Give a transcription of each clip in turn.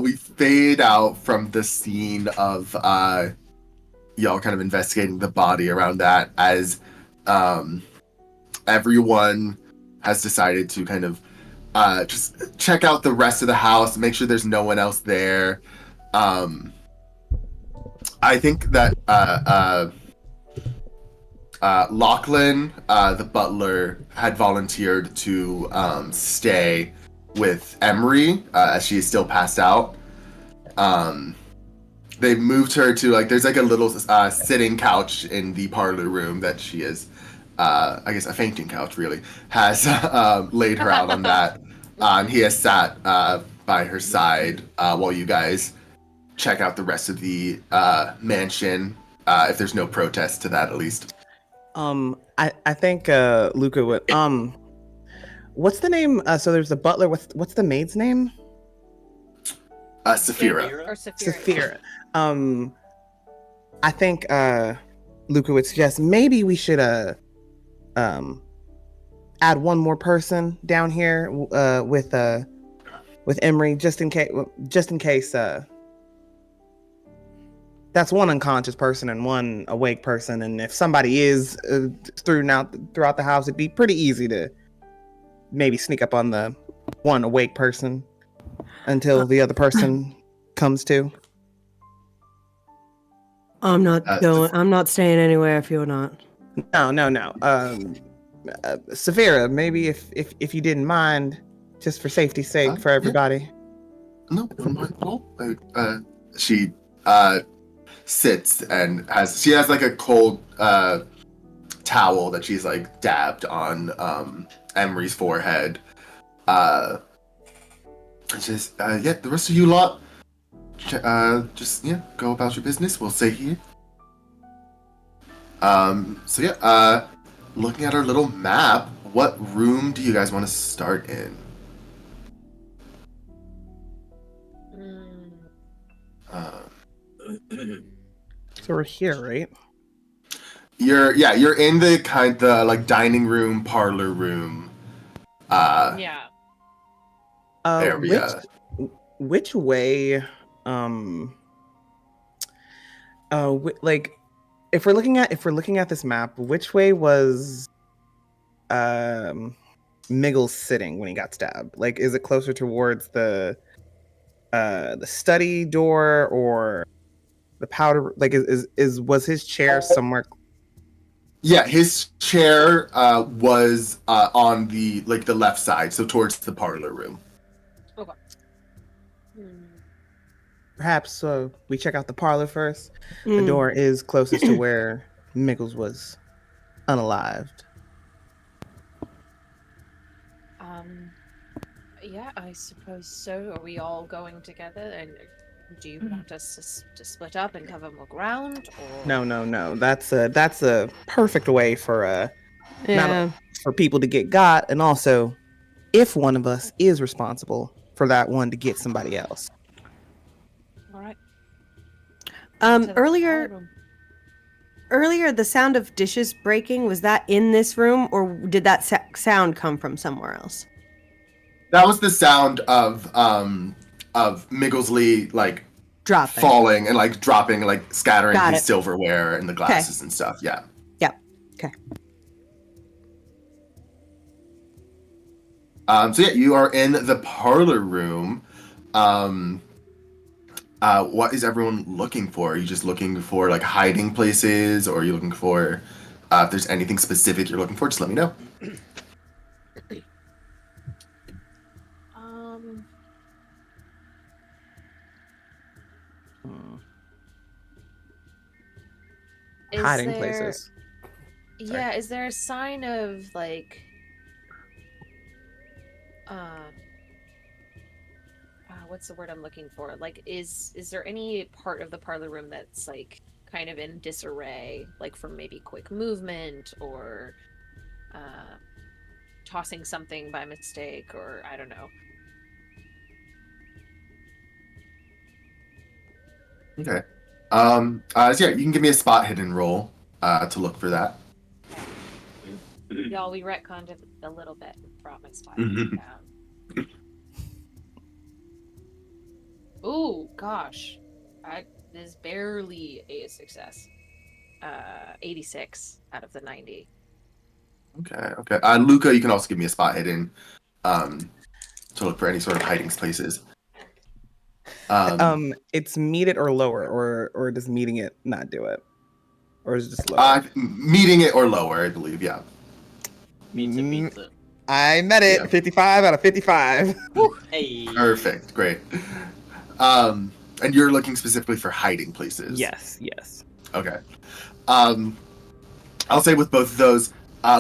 we fade out from the scene of y'all kind of investigating the body around that as everyone has decided to kind of just check out the rest of the house, make sure there's no one else there. I think that Lachlan, the butler, had volunteered to stay with Emery as she is still passed out. They moved her to there's a little sitting couch in the parlor room that she is, I guess a fainting couch really, has laid her out on that. And he has sat by her side while you guys check out the rest of the mansion, if there's no protest to that at least. I think Luca would what's the name? So there's the butler. What's the maid's name? Saphira. Or Saphira. Saphira. I think Luca would suggest maybe we should add one more person down here with Emery, just in case that's one unconscious person and one awake person, and if somebody is throughout the house, it'd be pretty easy to maybe sneak up on the one awake person until the other person comes to. I'm not going. I'm not staying anywhere if you're not. No. Saphira, maybe if you didn't mind, just for safety's sake, for everybody. Yeah. No, I don't mind at all. She sits and has a cold towel that she's dabbed on Emery's forehead. Just the rest of you lot, just go about your business. We'll stay here. Looking at our little map, what room do you guys want to start in? So we're here, right? You're in the dining room, parlor room. Yeah. Area. Which way? If we're looking at this map, which way was Miggle sitting when he got stabbed? Is it closer towards the study door or the powder? Was his chair somewhere? Yeah, his chair was on the left side, so towards the parlor room. Okay. Perhaps we check out the parlor first. The door is closest to where Miggles was unalived. Yeah, I suppose so. Are we all going together? And do you want us to split up and cover more ground? Or... No. That's a perfect way for for people to get got, and also if one of us is responsible for that one to get somebody else. All right. Earlier, the sound of dishes breaking, was that in this room, or did that sound come from somewhere else? That was the sound of Migglesley dropping, falling and dropping, scattering Got his it. silverware and the glasses and stuff. Yeah. Yep. Okay. You are in the parlor room. What is everyone looking for? Are you just looking for hiding places, or are you looking for if there's anything specific you're looking for? Just let me know. Hiding places. Yeah, is there a sign of what's the word I'm looking for? Is there any part of the parlor room that's kind of in disarray, from maybe quick movement or tossing something by mistake, or I don't know. Okay. You can give me a spot hidden roll to look for that. Y'all, we retconned it a little bit and brought my spot down. Ooh, Oh gosh, that is barely a success. 86 out of the 90. Okay. Luca, you can also give me a spot hidden to look for any sort of hiding places. It's meet it or lower, or does meeting it not do it, or is it just lower? Meeting it or lower, I believe. Yeah. Meets it. I met it. Yeah. 55 out of 55. Hey. Perfect. Great. And you're looking specifically for hiding places. Yes. Okay. I'll say with both of those,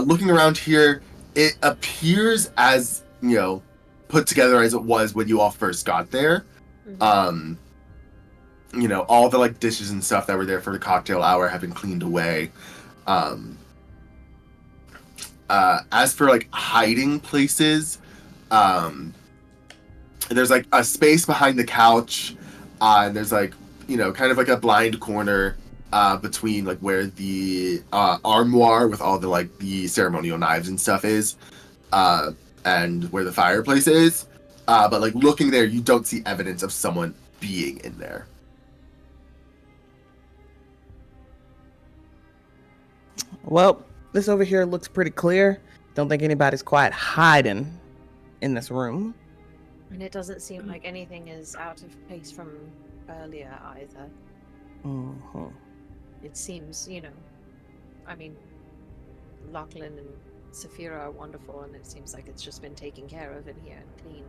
looking around here, it appears as, put together as it was when you all first got there. Mhm. All the like dishes and stuff that were there for the cocktail hour have been cleaned away. As for like hiding places, there's like a space behind the couch, and there's like, kind of like a blind corner between like where the armoire with all the like the ceremonial knives and stuff is, and where the fireplace is. But like looking there, you don't see evidence of someone being in there. Well, this over here looks pretty clear. Don't think anybody's quite hiding in this room. And it doesn't seem like anything is out of place from earlier either. Mm-hmm. It seems, I mean, Lachlan and Saphira are wonderful, and it seems like it's just been taken care of in here and clean.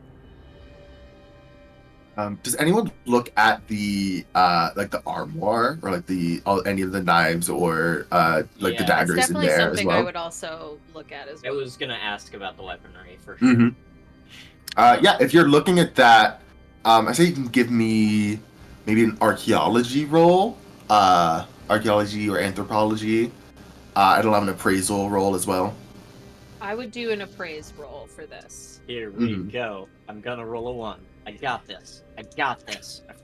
Does anyone look at the like the armoire or like any of the knives or like the Yeah. That's daggers in definitely there as something I well? would also look at as I well. was gonna ask about the weaponry for sure. Mm-hmm. Yeah, if you're looking at that, I say you can give me maybe an archaeology roll, archaeology or anthropology. It'll have an appraisal roll as well. I would do an appraise roll for this. Here we Mhm. go. I'm gonna roll a 1. I got this. I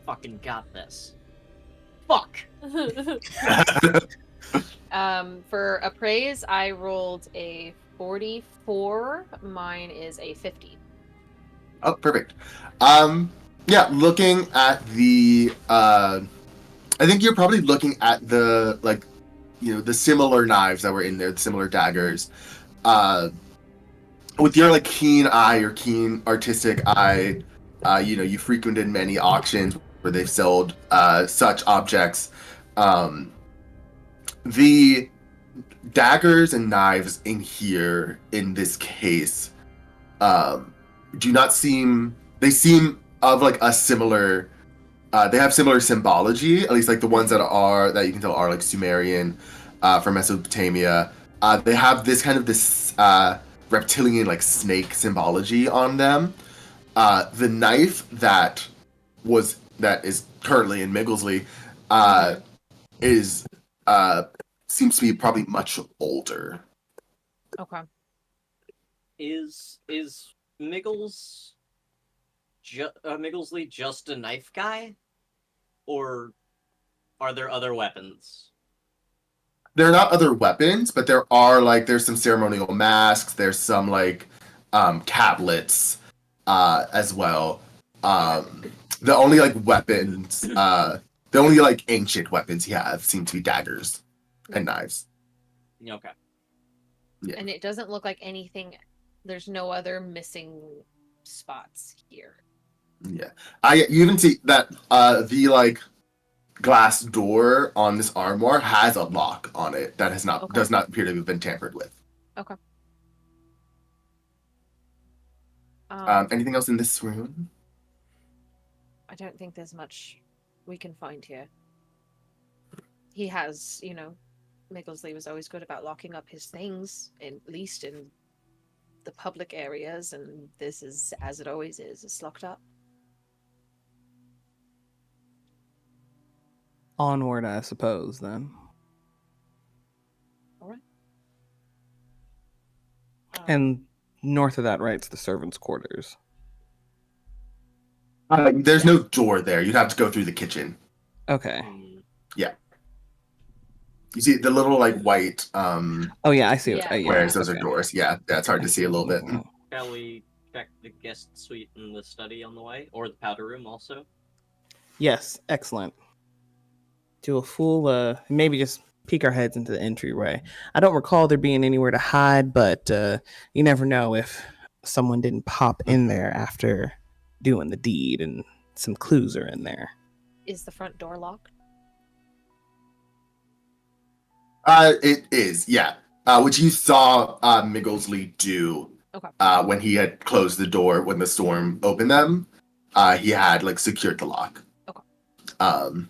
fucking got this. Fuck! For appraise, I rolled a 44. Mine is a 50. Oh, perfect. Yeah, looking at the, I think you're probably looking at the like, the similar knives that were in there, the similar daggers. With your like keen eye or keen artistic eye, you frequented many auctions where they've sold such objects. The daggers and knives in here, in this case, do not seem. They seem of like a similar. They have similar symbology, at least like the ones that you can tell are like Sumerian, from Mesopotamia. They have this reptilian like snake symbology on them. The knife that is currently in Migglesly is seems to be probably much older. Okay. Is Migglesly just a knife guy? Or are there other weapons? There are not other weapons, but there's some ceremonial masks. There's some like tablets as well. The only like weapons, the only like ancient weapons he have seem to be daggers and knives. Okay. Yeah. And it doesn't look like anything. There's no other missing spots here. Yeah, you even see that the like glass door on this armoire has a lock on it that does not appear to have been tampered with. Okay. Anything else in this room? I don't think there's much we can find here. He has, Migglesly was always good about locking up his things, at least in the public areas, and this is, as it always is, it's locked up. Onward, I suppose, then. All right. And north of that, right, it's the servants' quarters. There's no door there. You'd have to go through the kitchen. Okay. You see the little like white Oh yeah, I see. Yeah. squares. Those okay. are doors. Yeah, it's hard to see a little bit. Shall we check the guest suite and the study on the way? Or the powder room also? Yes, excellent. Do a full, maybe just peek our heads into the entryway. I don't recall there being anywhere to hide, but you never know if someone didn't pop in there after doing the deed and some clues are in there. Is the front door locked? It is, yeah. Which you saw Migglesly do Okay. when he had closed the door when the storm opened them. He had like secured the lock. Okay. And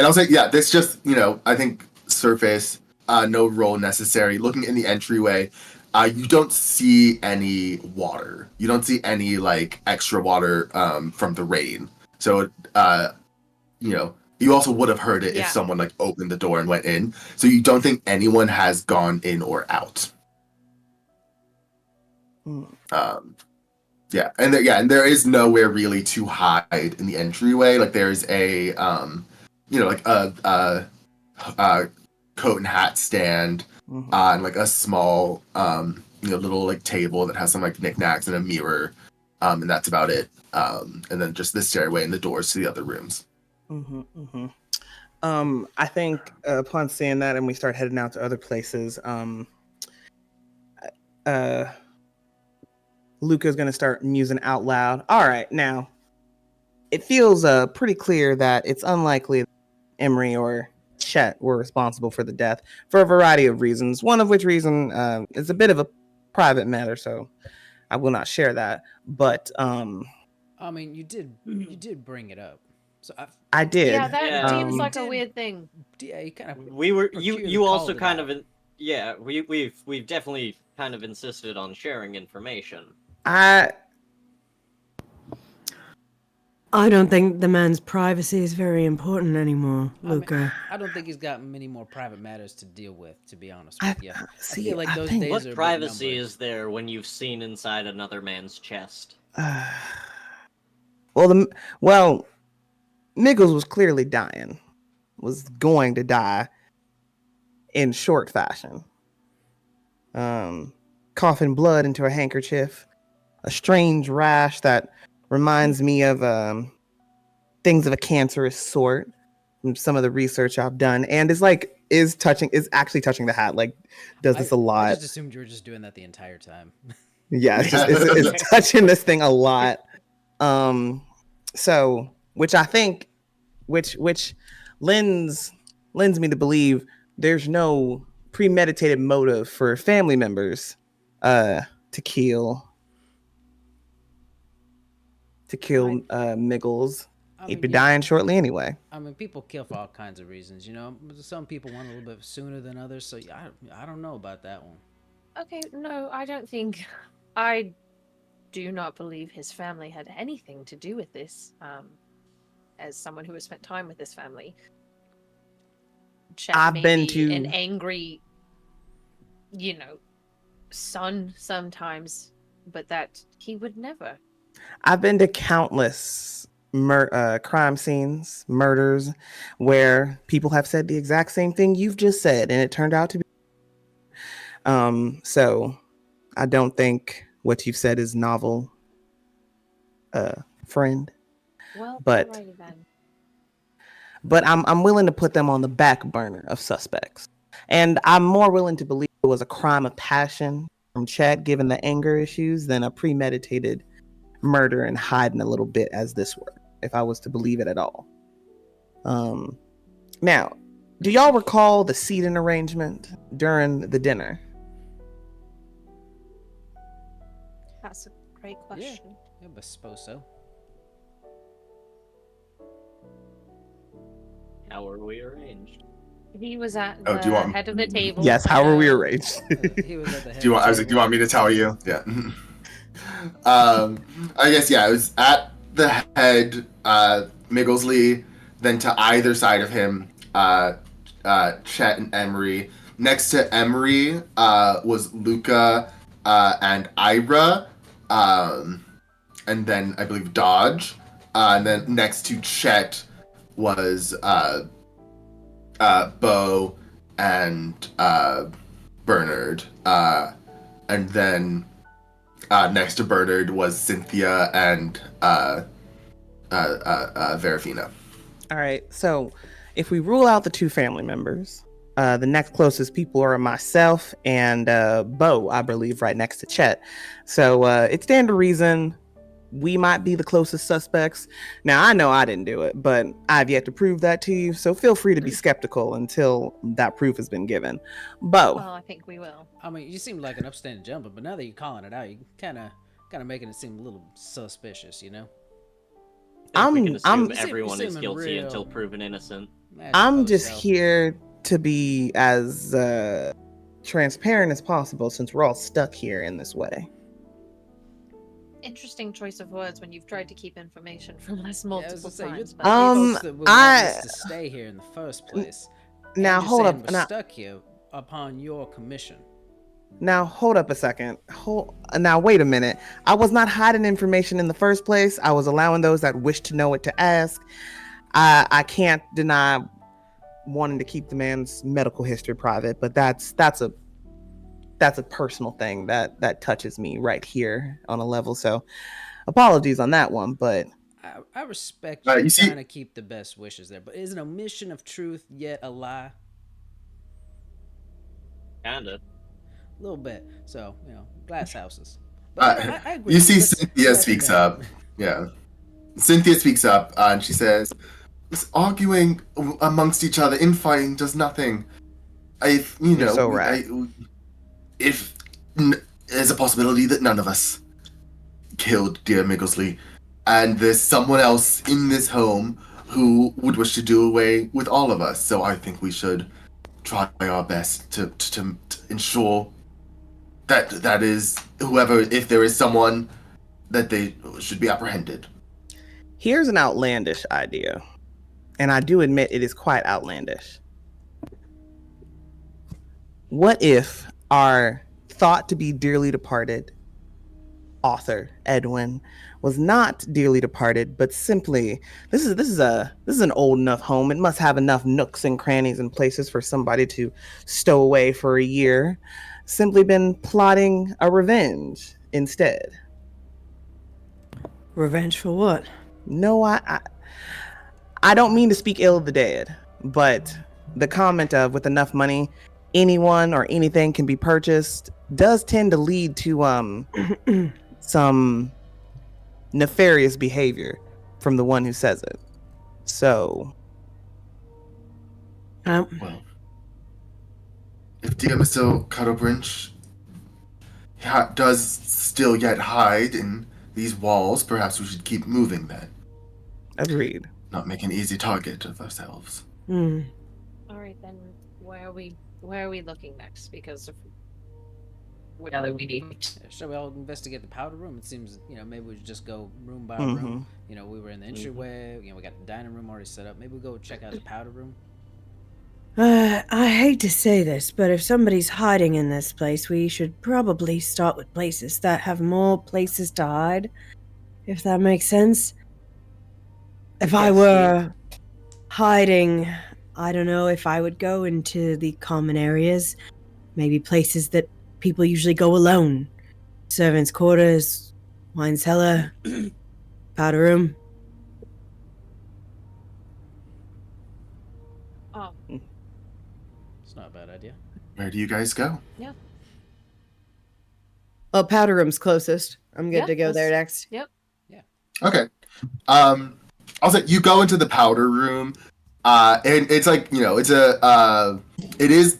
I'll say, yeah, this just, I think surface, no roll necessary. Looking in the entryway, you don't see any water. You don't see any like extra water from the rain. So, you also would have heard it if Yeah. someone like opened the door and went in. So you don't think anyone has gone in or out. Hmm. Yeah, and there is nowhere really to hide in the entryway. Like there's a like a coat and hat stand, Mhm. and like a small little like table that has some like knickknacks and a mirror, and that's about it. And then just the stairway and the doors to the other rooms. I think upon seeing that and we start heading out to other places, Luca's going to start musing out loud. All right, now, it feels pretty clear that it's unlikely that Emery or Chet were responsible for the death for a variety of reasons, one of which reason is a bit of a private matter, so I will not share that. But I mean, you did bring it up, so I did. Yeah, that Yeah. seems You like a did- weird thing. yeah, you kind of We were Procure you also called it kind out. of we've definitely kind of insisted on sharing information. I don't think the man's privacy is very important anymore, Luca. I don't think he's got many more private matters to deal with, to be honest I with you. see. feel like I those think- days What are a bit privacy numbered. is there when you've seen inside another man's chest? Well, Nichols was clearly dying, was going to die in short fashion. Coughing blood into a handkerchief, a strange rash that reminds me of things of a cancerous sort from some of the research I've done, and is actually touching the hat, like does this a I lot. just assumed you were just doing that the entire time. Yeah, it's touching this thing a lot. So which I think which lends me to believe there's no premeditated motive for family members to kill Miggles. I He'd mean, be you- dying shortly anyway. I mean, people kill for all kinds of reasons, you know. Some people want a little bit sooner than others, so I don't know about that one. Okay, no, I don't think. I do not believe his family had anything to do with this. As someone who has spent time with this family, Chet I've may been be to- an angry, son sometimes, but that he would never. I've been to countless crime scenes, murders, where people have said the exact same thing you've just said, and it turned out to be. So I don't think what you've said is novel, friend. Well, But- alrighty then. But I'm willing to put them on the back burner of suspects, and I'm more willing to believe it was a crime of passion from Chet, given the anger issues, than a premeditated murder and hiding a little bit as this were, if I was to believe it at all. Now, do y'all recall the seating arrangement during the dinner? That's a great question. Yeah, but I suppose so. How were we arranged? He was at Oh, the do you want- head of the table. Yes. How were we arranged? He was at the head Do you of want? the I was like, do you want me to tell you? Yeah. I guess yeah. It was at the head, Migglesly. Then to either side of him, Chet and Emery. Next to Emery was Luca and Ira, and then I believe Dodge. And then next to Chet was Bo and Bernard. And then next to Bernard was Cynthia and Verafina. All right. So if we rule out the two family members, the next closest people are myself and Bo, I believe, right next to Chet. So it stands to reason we might be the closest suspects. Now, I know I didn't do it, but I've yet to prove that to you. So feel free to be skeptical until that proof has been given. Bo. Well, I think we will. I mean, you seem like an upstanding gentleman, but now that you're calling it out, you kind of making it seem a little suspicious, you know? I think we can assume You everyone is seeming guilty real. until proven innocent. I'm just Yourself. here to be as transparent as possible since we're all stuck here in this way. Interesting choice of words when you've tried to keep information from us Yeah, I was multiple gonna say, you're times. the But folks that would want us to stay here in the first place. Now, And you're hold saying up. We're Now, stuck here upon your commission. Now, hold up a second. Now, wait a minute. I was not hiding information in the first place. I was allowing those that wish to know it to ask. I can't deny wanting to keep the man's medical history private, but that's a personal thing that touches me right here on a level. So, apologies on that one, but I respect You you see- trying to keep the best wishes there, but is an omission of truth yet a lie? Kinda. A little bit. So, glass houses. I agree. You see, Let's Cynthia let speaks them. up. Yeah. Cynthia speaks up and she says, "This arguing amongst each other, infighting does nothing. You're so right. There's a possibility that none of us killed dear Migglesly, and there's someone else in this home who would wish to do away with all of us. So I think we should try our best to ensure that is whoever, if there is someone, that they should be apprehended." here's an outlandish idea. And I do admit it is quite outlandish. What if our thought to be dearly departed author Edwin was not dearly departed, but simply this is an old enough home. It must have enough nooks and crannies and places for somebody to stow away for a year. Simply been plotting a revenge instead. Revenge for what? No, I don't mean to speak ill of the dead, but the comment of with enough money, anyone or anything can be purchased does tend to lead to some nefarious behavior from the one who says it. So, Well, if dear Mr. Cuddlebrinch does still yet hide in these walls, perhaps we should keep moving then. agreed. Not make an easy target of ourselves. Hmm. all right, then where are we looking next? Because if we know that we need. Shall we all investigate the powder room? It seems, maybe we should just go room by Mhm. room. We were in the entryway. We got the dining room already set up. Maybe we go check out the powder room. I hate to say this, but if somebody's hiding in this place, we should probably start with places that have more places to hide, if that makes sense. If I Yes, were hiding, I don't know if I would go into the common areas, maybe places that people usually go alone. Servants' quarters, wine cellar, powder room. Oh, It's not a bad idea. Where do you guys go? Oh, powder room's closest. I'm good Yeah, to go there let's- next. Okay. Also, you go into the powder room, and it's like, it is,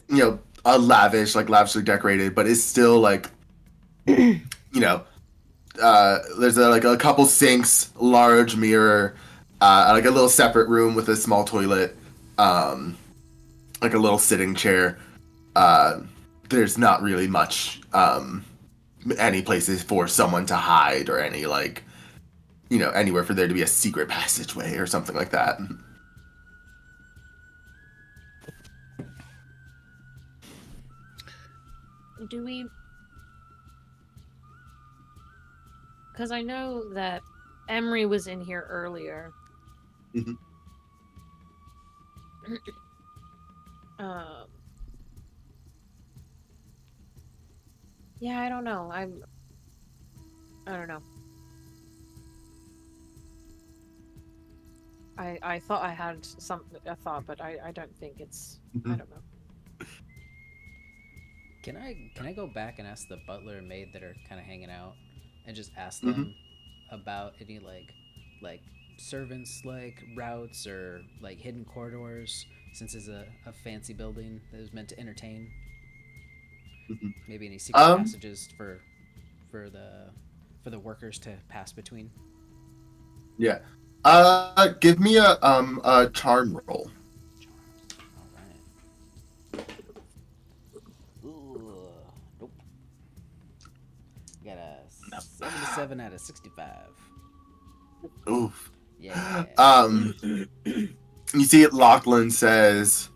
a lavishly decorated, but it's still like, there's a couple sinks, large mirror, like a little separate room with a small toilet, like a little sitting chair. There's not really much, any places for someone to hide or any, anywhere for there to be a secret passageway or something like that. do we? Because I know that Emery was in here earlier. Mhm. um. Yeah, I don't know. I don't know. I thought I had a thought, but I don't think it's. I Mhm. don't know. Can I go back and ask the butler and maid that are kind of hanging out, and just ask Mhm. them about any like servants like routes or like hidden corridors, since it's a fancy building that is meant to entertain. Mhm. Maybe any secret Um, passages for the for the workers to pass between. yeah. Give me a charm roll. Charms. All right. Ooh, nope. Got a 77 out of 65. Oof. Yeah. You see, Lachlan says,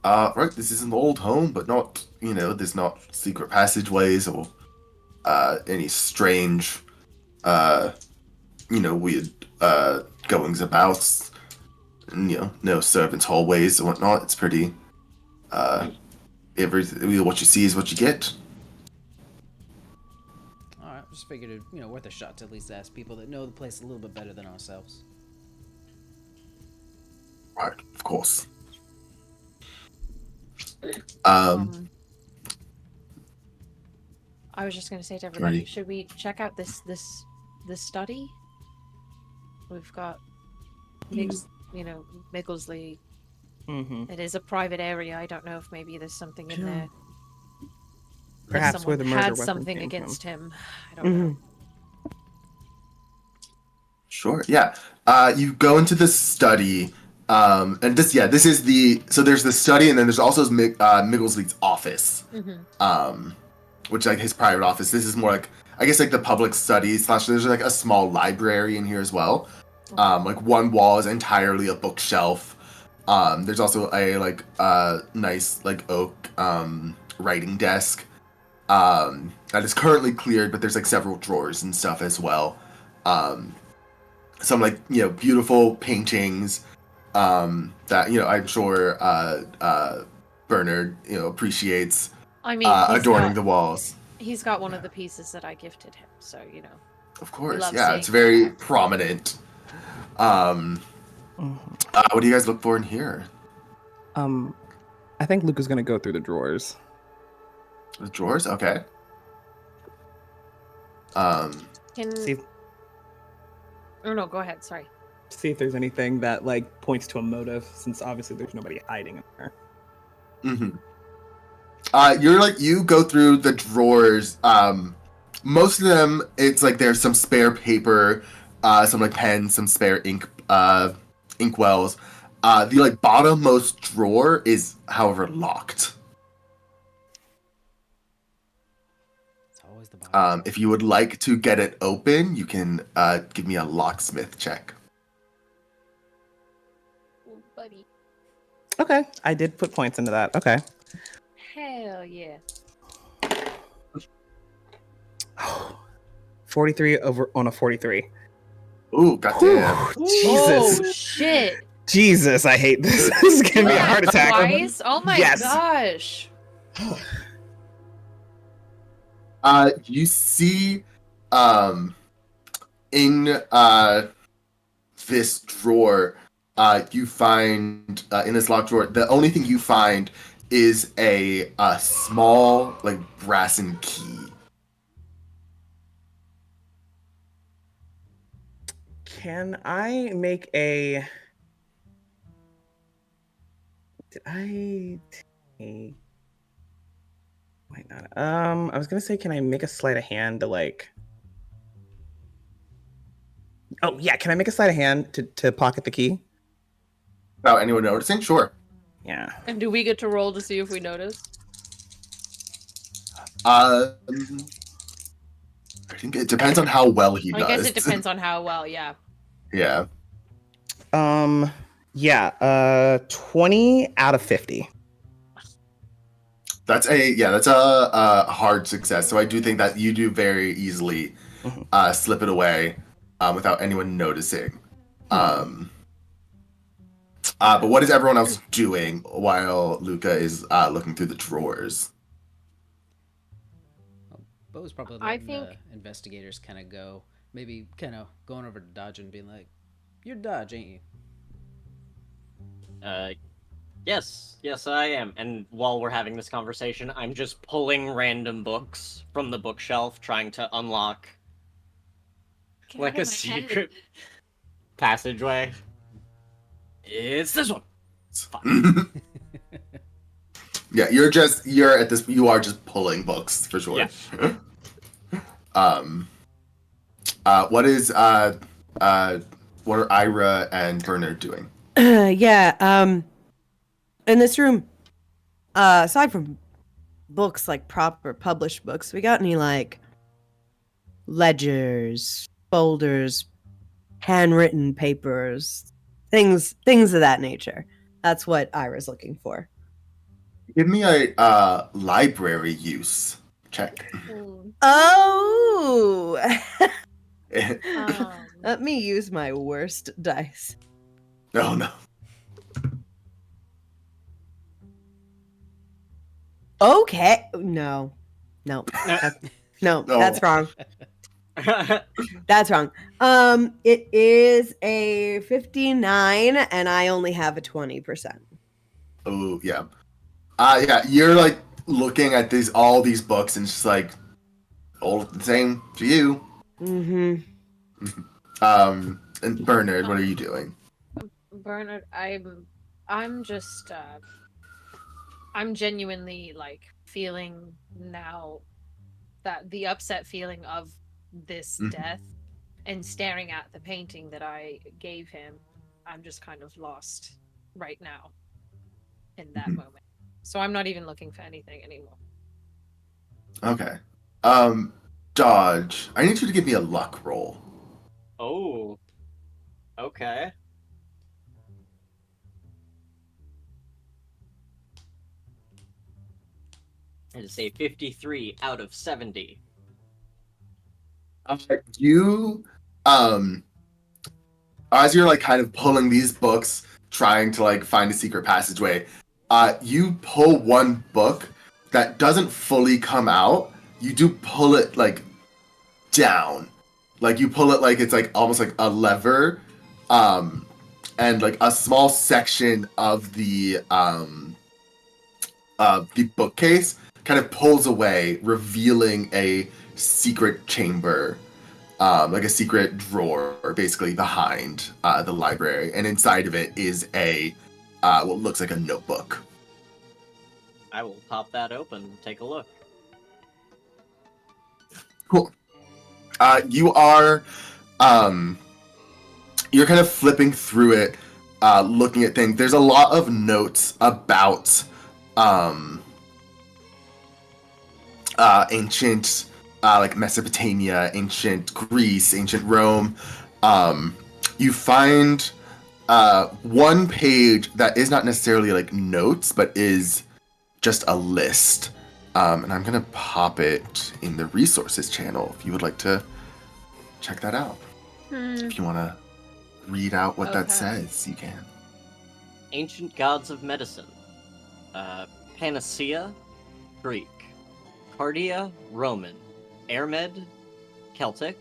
right, this is an old home, but not, there's not secret passageways or any strange, uh, weird goings about, and, no servants' hallways or whatnot. It's pretty, uh, what you see is what you get. All right. Just figured it, worth a shot to at least ask people that know the place a little bit better than ourselves. Right, of course. Um, I was just going to say to everybody, Ready. should we check out this study? We've got, Migglesly. Mm-hmm. It is a private area. I don't know if maybe there's something in Sure. there. If Perhaps where someone the murder had weapon something came from. against him. I don't know. Sure, yeah. You go into the study, and this is so there's the study, and then there's also Miggleslee's office, Mm-hmm. which like his private office. This is more like, I guess, like the public studies / there's like a small library in here as well. Okay. Like one wall is entirely a bookshelf. There's also a nice like oak writing desk that is currently cleared, but there's like several drawers and stuff as well. Um, some like beautiful paintings that I'm sure Bernard appreciates I mean, adorning the walls. he's got one of the pieces that I gifted him, so Of we course, love yeah, it's seeing that very art. prominent. Um, Mhm. what do you guys look for in here? I think Luke is gonna go through the drawers. The drawers, okay. Um, Can See oh no, go ahead. Sorry. if there's anything that like points to a motive, since obviously there's nobody hiding in there. mhm. You go through the drawers. Most of them, it's like there's some spare paper, some like pens, some spare ink wells. The like bottommost drawer is, however, locked. It's always the bottom. If you would like to get it open, you can give me a locksmith check. Ooh, buddy. Okay, I did put points into that. Okay. Hell yeah. 43 over on a 43. Ooh, goddamn. Whew, Jesus. Oh shit. Jesus, I hate this. This is gonna be a heart attack. Twice? Oh my Yes. gosh. You see, in this drawer, you find in this locked drawer, the only thing you find is a small like brassen key. Can I make a? Did I take? Might not. I was gonna say, can I make a sleight of hand to like? Oh yeah, can I make a sleight of hand to pocket the key? Without anyone noticing, sure. Yeah. And do we get to roll to see if we notice? I think it depends on how well he does. I guess it depends on how well, yeah. Yeah. Yeah. 20 out of 50. That's a hard success. So I do think that you do very easily slip it away without anyone noticing. But what is everyone else doing while Luca is looking through the drawers? Well, Bo's probably I letting think- the investigators kind of go. Maybe kind of going over to Dodge and being like, "You're Dodge, ain't you?" Yes, I am. And while we're having this conversation, I'm just pulling random books from the bookshelf, trying to unlock Get like out a of my head. secret passageway. It's this one. Yeah, you are just pulling books for sure. Yeah. What are Ira and Bernard doing? Yeah, in this room, aside from books, like proper published books, we got any, like, ledgers, folders, handwritten papers, things of that nature? That's what Ira's looking for. Give me a library use check. Oh! Um, Let me use my worst dice. Oh no. Okay. No. No. No, No. that's wrong. That's wrong. It is a 59 and I only have a 20%. Oh yeah. Yeah, you're like looking at all these books and it's just like all the same to you. Mm-hmm. And Bernard, what are you doing? Bernard, I'm just I'm genuinely like feeling now that the upset feeling of this Mhm. death and staring at the painting that I gave him. I'm just kind of lost right now in that Mhm. moment. So I'm not even looking for anything anymore. Okay. Dodge, I need you to give me a luck roll. Oh. Okay. It is a 53 out of 70. You, as you're like kind of pulling these books, trying to like find a secret passageway, you pull one book that doesn't fully come out. You do pull it like down, like you pull it like it's like almost like a lever, and like a small section of the bookcase kind of pulls away, revealing a secret chamber, like a secret drawer, basically behind the library, and inside of it is a what looks like a notebook. I will pop that open and take a look. Cool. You are, you're kind of flipping through it, looking at things. There's a lot of notes about ancient, like Mesopotamia, ancient Greece, ancient Rome. You find one page that is not necessarily like notes, but is just a list. And I'm gonna pop it in the resources channel if you would like to check that out. If you want to read out what that Okay. says, you can. Ancient gods of medicine. Panacea, Greek. Cardia, Roman. Ermed, Celtic.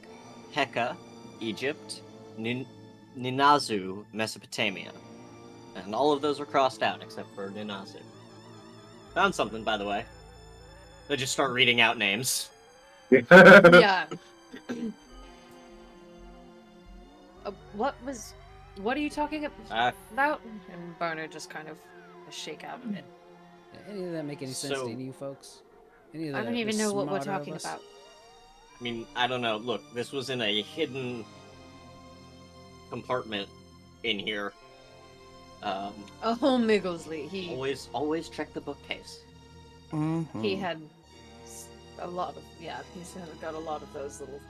Heka, Egypt. Ninazu, Mesopotamia. And all of those are crossed out except for Ninazu. Found something, by the way. They just start reading out names. Yeah. What are you talking about? And Bernard just kind of a shake out of it. Any of that make any sense So- to any of you folks? Any of I that don't even the know what we're smarter of talking us? about. I mean, I don't know. Look, this was in a hidden compartment in here. Oh, Migglesly. Always check the bookcase. Mhm. He had a lot of he's got a lot of those little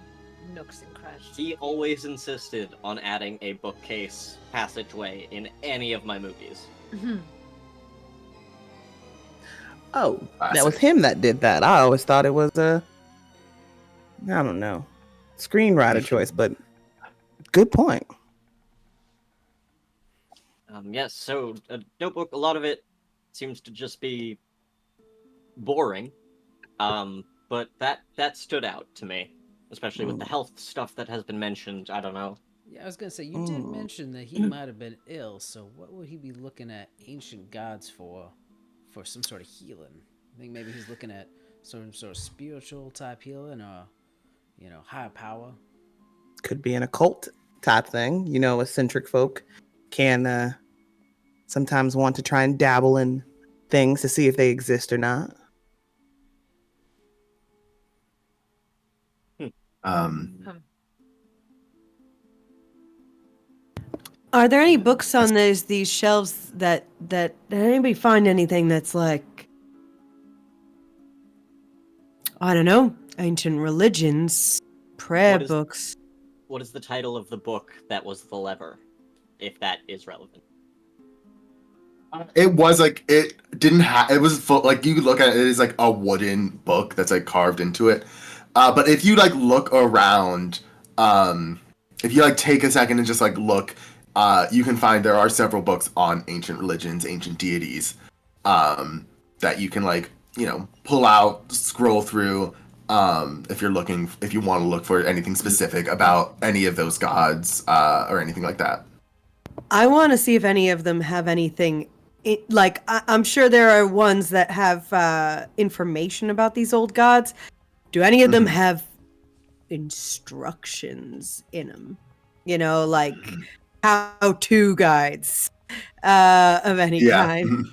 nooks and crannies. He always insisted on adding a bookcase passageway in any of my movies. Oh, that was him that did that. I always thought it was I don't know, screenwriter choice, but good point. Yes, so a notebook, a lot of it seems to just be boring. But that stood out to me, especially with the health stuff that has been mentioned. I don't know. Yeah, I was gonna say you did mention that he might have been ill. So what would he be looking at ancient gods for some sort of healing? I think maybe he's looking at some sort of spiritual type healing, or higher power. Could be an occult type thing. Eccentric folk can sometimes want to try and dabble in things to see if they exist or not. Um, Hmm. Are there any books on these shelves that did anybody find anything that's like, I don't know, ancient religions, prayer What is- books? What is the title of the book that was the lever, if that is relevant? it was like it didn't have. It was full. Like you could look at it. It is like a wooden book that's like carved into it. But if you like look around, if you like take a second and just like look, you can find there are several books on ancient religions, ancient deities, that you can like pull out, scroll through. If you want to look for anything specific about any of those gods, or anything like that. I want to see if any of them have anything. I'm sure there are ones that have information about these old gods. Do any of them Mhm. have instructions in them? Like how-to guides of any Yeah. kind.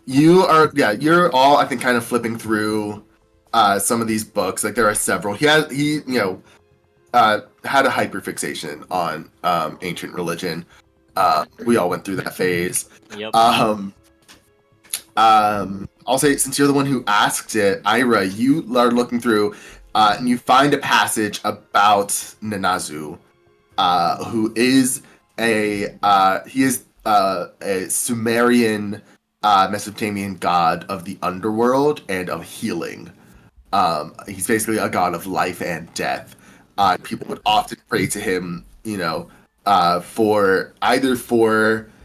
You're all I think kind of flipping through some of these books. Like there are several. He had a hyperfixation on ancient religion. We all went through that phase. Yep. I'll say since you're the one who asked it, Ira, you are looking through, and you find a passage about Nanazu, who is a Sumerian, Mesopotamian god of the underworld and of healing. He's basically a god of life and death. People would often pray to him, for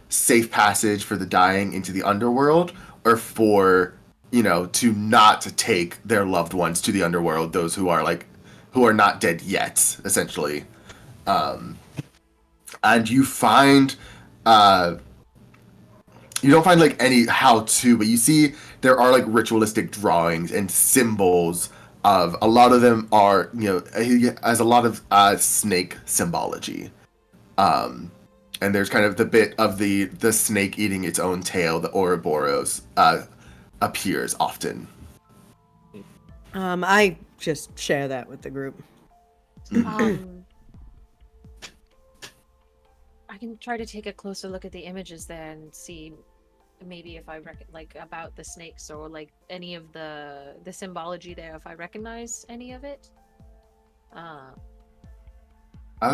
safe passage for the dying into the underworld, or for to not to take their loved ones to the underworld, those who are not dead yet, essentially. And you don't find like any how to, but you see there are like ritualistic drawings and symbols of a lot of them are he has a lot of snake symbology. And there's kind of the bit of the snake eating its own tail, the Ouroboros, appears often. I just share that with the group. I can try to take a closer look at the images there and see maybe if I about the snakes or like any of the symbology there, if I recognize any of it.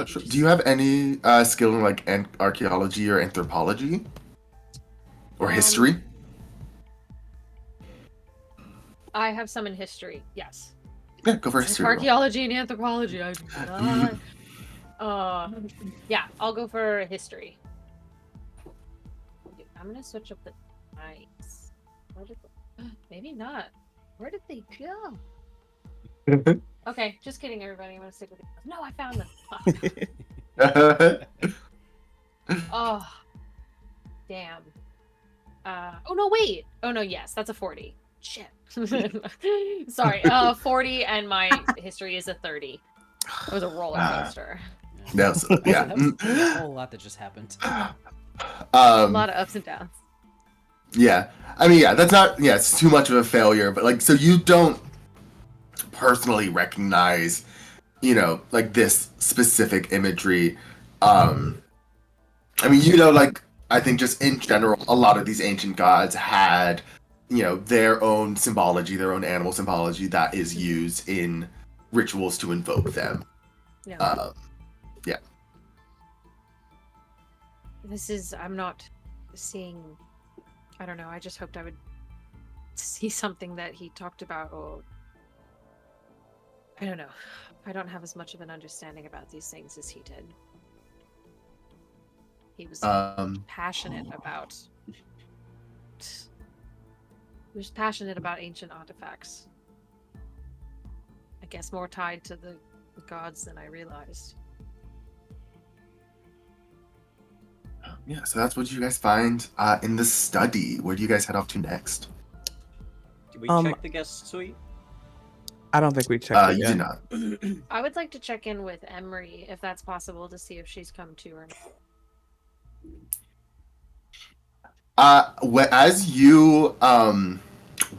Sure. Do you have any skill in like archaeology or anthropology or history? I have some in history, yes. Yeah, go for history. roll. Archaeology and anthropology, I do not. Yeah, I'll go for history. I'm gonna switch up the dice. Maybe not. Where did they go? Okay, just kidding, everybody. I'm gonna stick with it. No, I found them. Oh, damn. Oh no, wait. Oh no, yes, that's a 40. Shit. Sorry. 40, and my history is a 30. It was a roller coaster. That's, yeah. That was a whole lot that just happened. A lot of ups and downs. Yeah. I mean, yeah, that's not, yeah, it's too much of a failure, but like, so you don't personally recognize, like this specific imagery. I mean, like, I think just in general, a lot of these ancient gods had, their own symbology, their own animal symbology that is used in rituals to invoke them. Yeah. Yeah. I'm not seeing, I don't know, I just hoped I would see something that he talked about, or I don't know. I don't have as much of an understanding about these things as he did. He was passionate about ancient artifacts. I guess more tied to the gods than I realized. Yeah, so that's what you guys find in the study. Where do you guys head off to next? Did we Um, check the guest suite? I don't think we checked it You yet. do not. I would like to check in with Emery if that's possible to see if she's come to or not. As you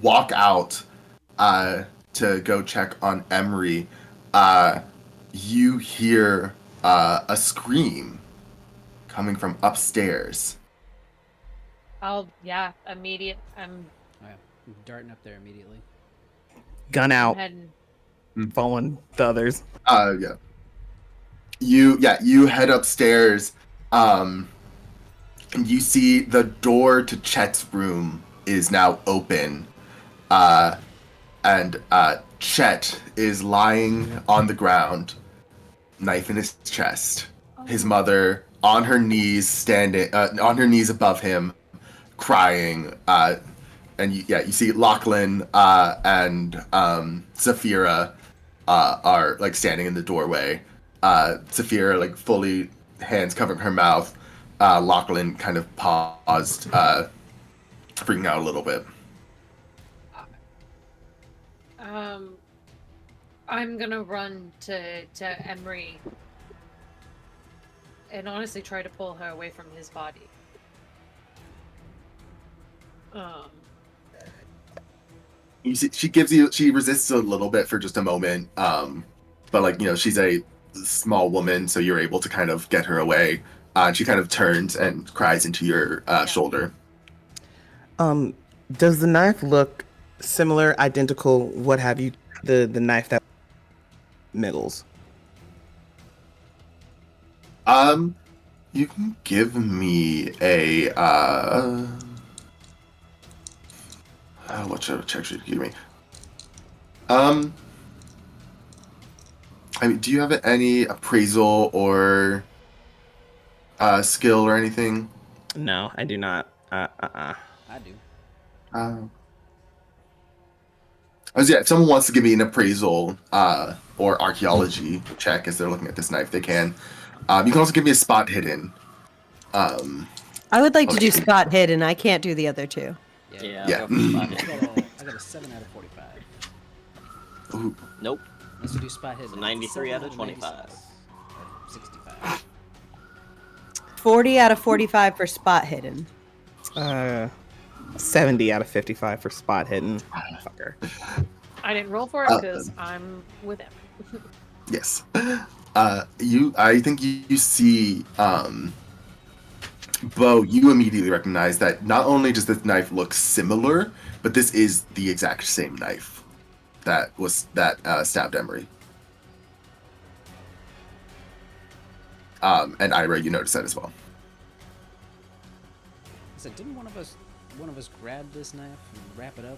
walk out to go check on Emery, you hear a scream coming from upstairs. Immediate. I'm Alright, I'm darting up there immediately. Gun out, heading. following the others. Yeah. You head upstairs, and you see the door to Chet's room is now open, and Chet is lying on the ground, knife in his chest. His mother on her knees, on her knees above him, crying. And you see Lachlan and Saphira are like standing in the doorway. Saphira like fully hands covering her mouth. Lachlan kind of paused, freaking out a little bit. I'm gonna run to Emery and honestly try to pull her away from his body. You see, she resists a little bit for just a moment, but like she's a small woman, so you're able to kind of get her away. And she kind of turns and cries into your shoulder. Does the knife look similar, identical, what have you? The knife that Miggles. You can give me a what check should you give me? I mean, do you have any appraisal or skill or anything? No, I do not. I do. If someone wants to give me an appraisal or archaeology check as they're looking at this knife, they can. You can also give me a spot hidden. I would like to do Okay. spot hidden. I can't do the other two. Yeah. Yeah. I'll go for spot hidden. I got a 7 out of 45. Ooh. Nope. Let's do spot hidden. It's a 93 out of 7 25. 96. Or 65. 40 out of 45 for spot hidden. 70 out of 55 for spot hidden. Fucker. I didn't roll for it because I'm with him. Yes. I think you see, Bo, you immediately recognize that not only does this knife look similar, but this is the exact same knife that stabbed Emery. And Ira, you notice that as well. So didn't one of us grab this knife and wrap it up?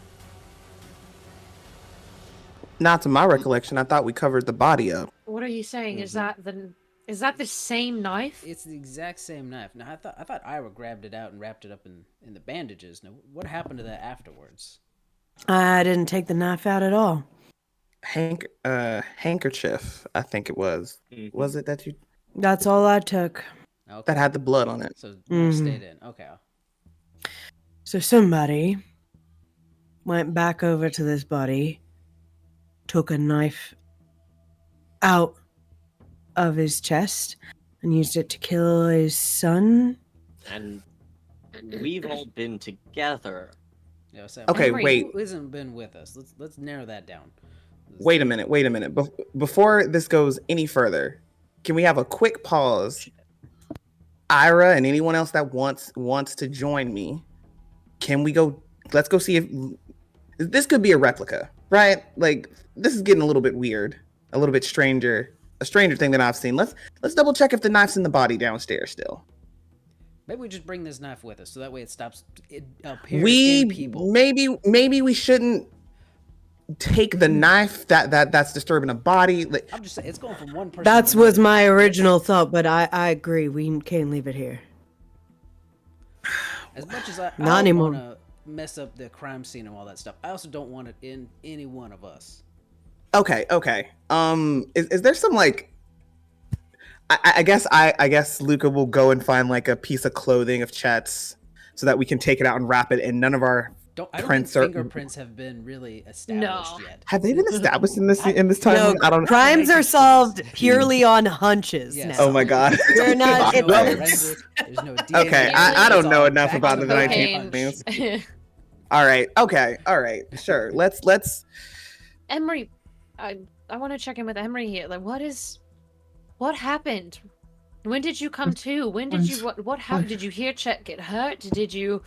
Not to my recollection. I thought we covered the body up. What are you saying? Mm-hmm. Is that the same knife? It's the exact same knife. Now I thought Ira grabbed it out and wrapped it up in the bandages. Now what happened to that afterwards? I didn't take the knife out at all. Handkerchief, I think it was. Mhm. Was it that you That's all I took. Okay. that had the blood on it? So knife Mhm. stayed in. Okay. So somebody went back over to this body, took a knife out of his chest, and used it to kill his son. And we've all been together. Yeah. So Okay, who wait. hasn't been with us? Let's narrow that down. Wait a minute. Before this goes any further, can we have a quick pause? Ira and anyone else that wants to join me, can we go? Let's go see if this could be a replica, right? Like this is getting a little bit weird, a little bit stranger, a stranger thing that I've seen. Let's double check if the knife's in the body downstairs still. Maybe we just bring this knife with us, so that way it stops appearing in people. Maybe we shouldn't take the knife that's disturbing a body. Like, I'm just saying, it's going from one person. That to was another. my original thought, but I agree. We can't leave it here. As much as I Not don't anymore. want to mess up the crime scene and all that stuff, I also don't want it in any one of us. Okay. Is there some like? I guess Luca will go and find like a piece of clothing of Chet's so that we can take it out and wrap it, and none of our I don't think prints are. fingerprints have been really established yet. Have they been established in this time? No, I don't. crimes are solved purely on hunches Yes. now. Oh my god. We're not. There's no It's, forensic, there's no DNA. Okay, I don't know enough about the 1920s. All right. Okay. All right. Sure. Let's. Emery, I want to check in with Emery here. Like, what happened? When did you come to? When did you what happened? Did you hear Chet get hurt? Did you?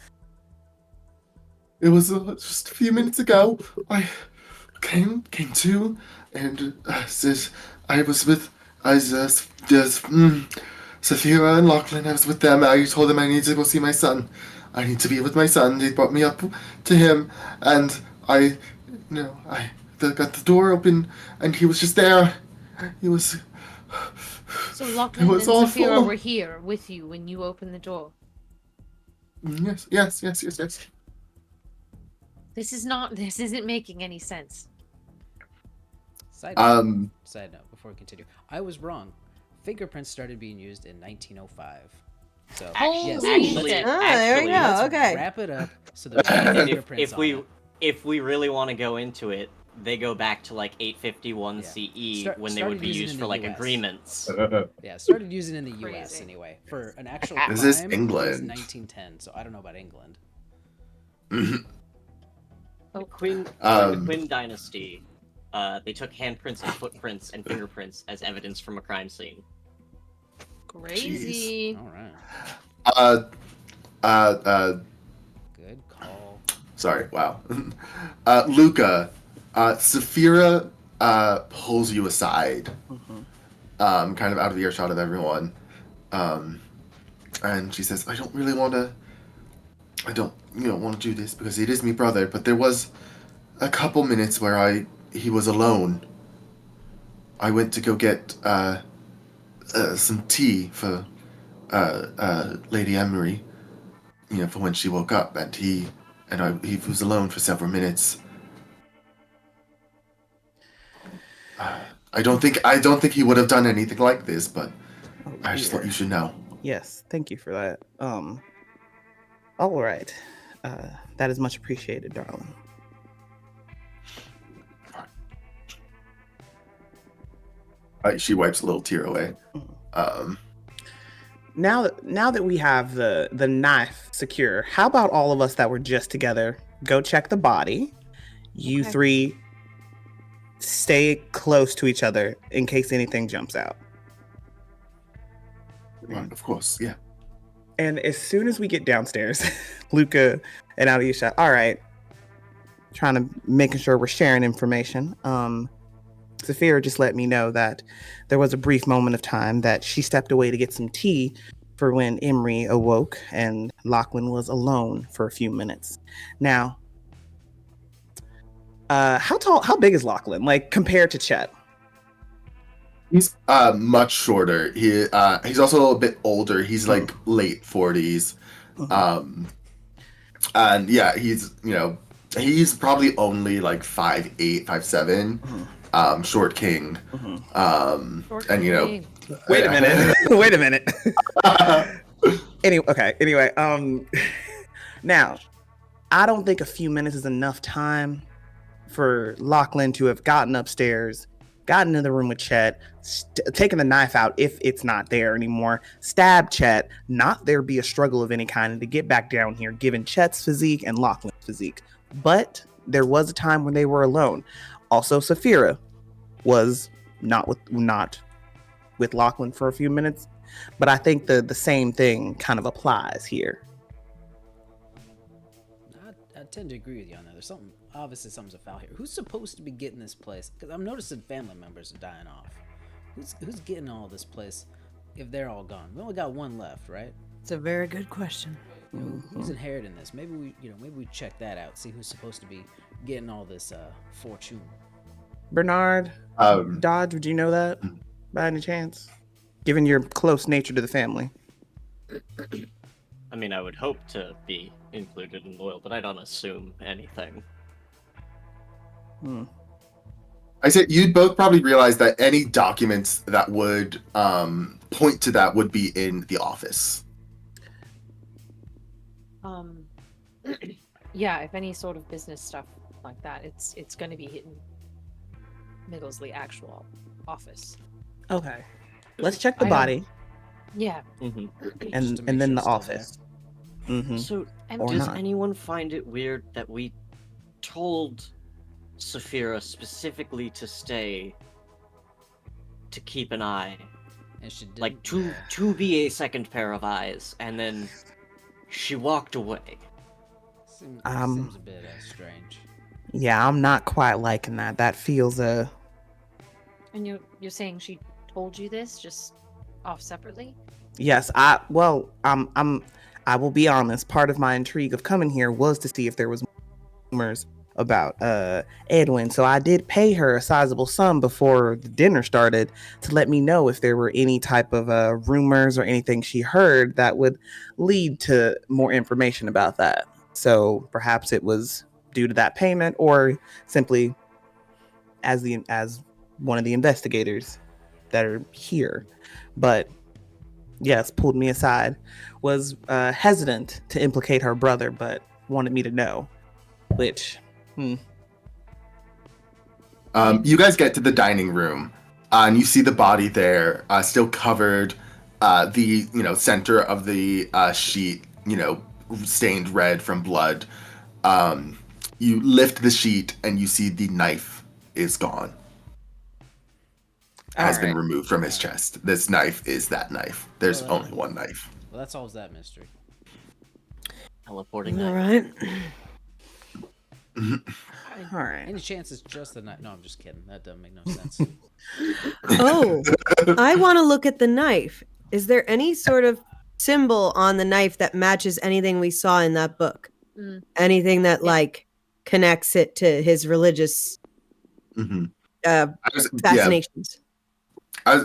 It was just a few minutes ago. I came to, and says I was with Saphira and Lachlan. I was with them. I told them I need to go see my son. I need to be with my son. They brought me up to him, and I got the door open, and he was just there. He was. So Lachlan and awful. Saphira were here with you when you opened the door. Yes. This isn't making any sense. Side note, before we continue, I was wrong. Fingerprints started being used in 1905. So yes, there we go. let's Okay. wrap it up so that we can get fingerprints if we really want to go into it, they go back to like 851 CE when they would be used for like agreements. Yeah, started using in the U.S. Crazy. anyway for an actual This crime. is It was England. 1910, so I don't know about England. The Quinn Dynasty, they took handprints and footprints and fingerprints as evidence from a crime scene. Crazy. All right. Good call. Sorry. Wow. Luca, Saphira pulls you aside, kind of out of earshot of everyone, and she says, "I don't want to do this because it is me brother, but there was a couple minutes where he was alone. I went to go get some tea for Lady Emery, for when she woke up, and he was alone for several minutes. I don't think he would have done anything like this, but I just thought you should know." Yes. Thank you for that. All right. That is much appreciated, darling. She wipes a little tear away. Now that we have the knife secure, how about all of us that were just together go check the body? You three stay close to each other in case anything jumps out. Right, of course, yeah. And as soon as we get downstairs, Luca and out of shot. All right, trying to making sure we're sharing information. Saphira just let me know that there was a brief moment of time that she stepped away to get some tea for when Emery awoke and Lachlan was alone for a few minutes. Now, how big is Lachlan, like compared to Chet? He's much shorter. He's also a little bit older. He's like late 40s. And yeah, he's probably only like 5'8", 5'7", short king. And wait a minute. Anyway, now I don't think a few minutes is enough time for Lachlan to have gotten upstairs, gotten in the room with Chet, taken the knife out if it's not there anymore, stabbed Chet, not there be a struggle of any kind, and to get back down here, given Chet's physique and Lachlan's physique. But there was a time when they were alone. Also, Saphira was not with Lachlan for a few minutes, but I think the same thing kind of applies here. I tend to agree with you on that. There's something's afoul here. Who's supposed to be getting this place? Because I'm noticing family members are dying off. Who's getting all this place if they're all gone? We only got one left, right? It's a very good question. Who's inheriting this? Maybe we check that out. See who's supposed to be getting all this fortune. Bernard, Dodge, would you know that by any chance? Given your close nature to the family. I mean, I would hope to be included and loyal, but I don't assume anything. I said you'd both probably realize that any documents that would point to that would be in the office. Yeah, if any sort of business stuff like that, it's going to be hidden. Middlesley actual office. Okay. Let's check the I don't- body Yeah. Just and to make and then sure the it's still office. Mm-hmm. So, And Or does not. anyone find it weird that we told Saphira specifically to stay, to keep an eye, And she did like to be a second pair of eyes, and then she walked away? Seems a bit strange. Yeah, I'm not quite liking that. That feels And you're saying she told you this just off separately? Yes, I will be honest. Part of my intrigue of coming here was to see if there was rumors about Edwin. So I did pay her a sizable sum before the dinner started to let me know if there were any type of rumors or anything she heard that would lead to more information about that. So perhaps it was due to that payment, or simply as one of the investigators that are here. But yes, pulled me aside, was hesitant to implicate her brother, but wanted me to know. Which, You guys get to the dining room, and you see the body there, still covered, the center of the sheet, stained red from blood. You lift the sheet, and you see the knife is gone. Has been removed from his chest. This knife is that knife. There's only one knife. Well, that solves that mystery. Teleporting All knife. right. all right. Any chance it's just the knife? No, I'm just kidding. That doesn't make no sense. Oh, I want to look at the knife. Is there any sort of symbol on the knife that matches anything we saw in that book? Mm. Anything that connects it to his religious fascinations?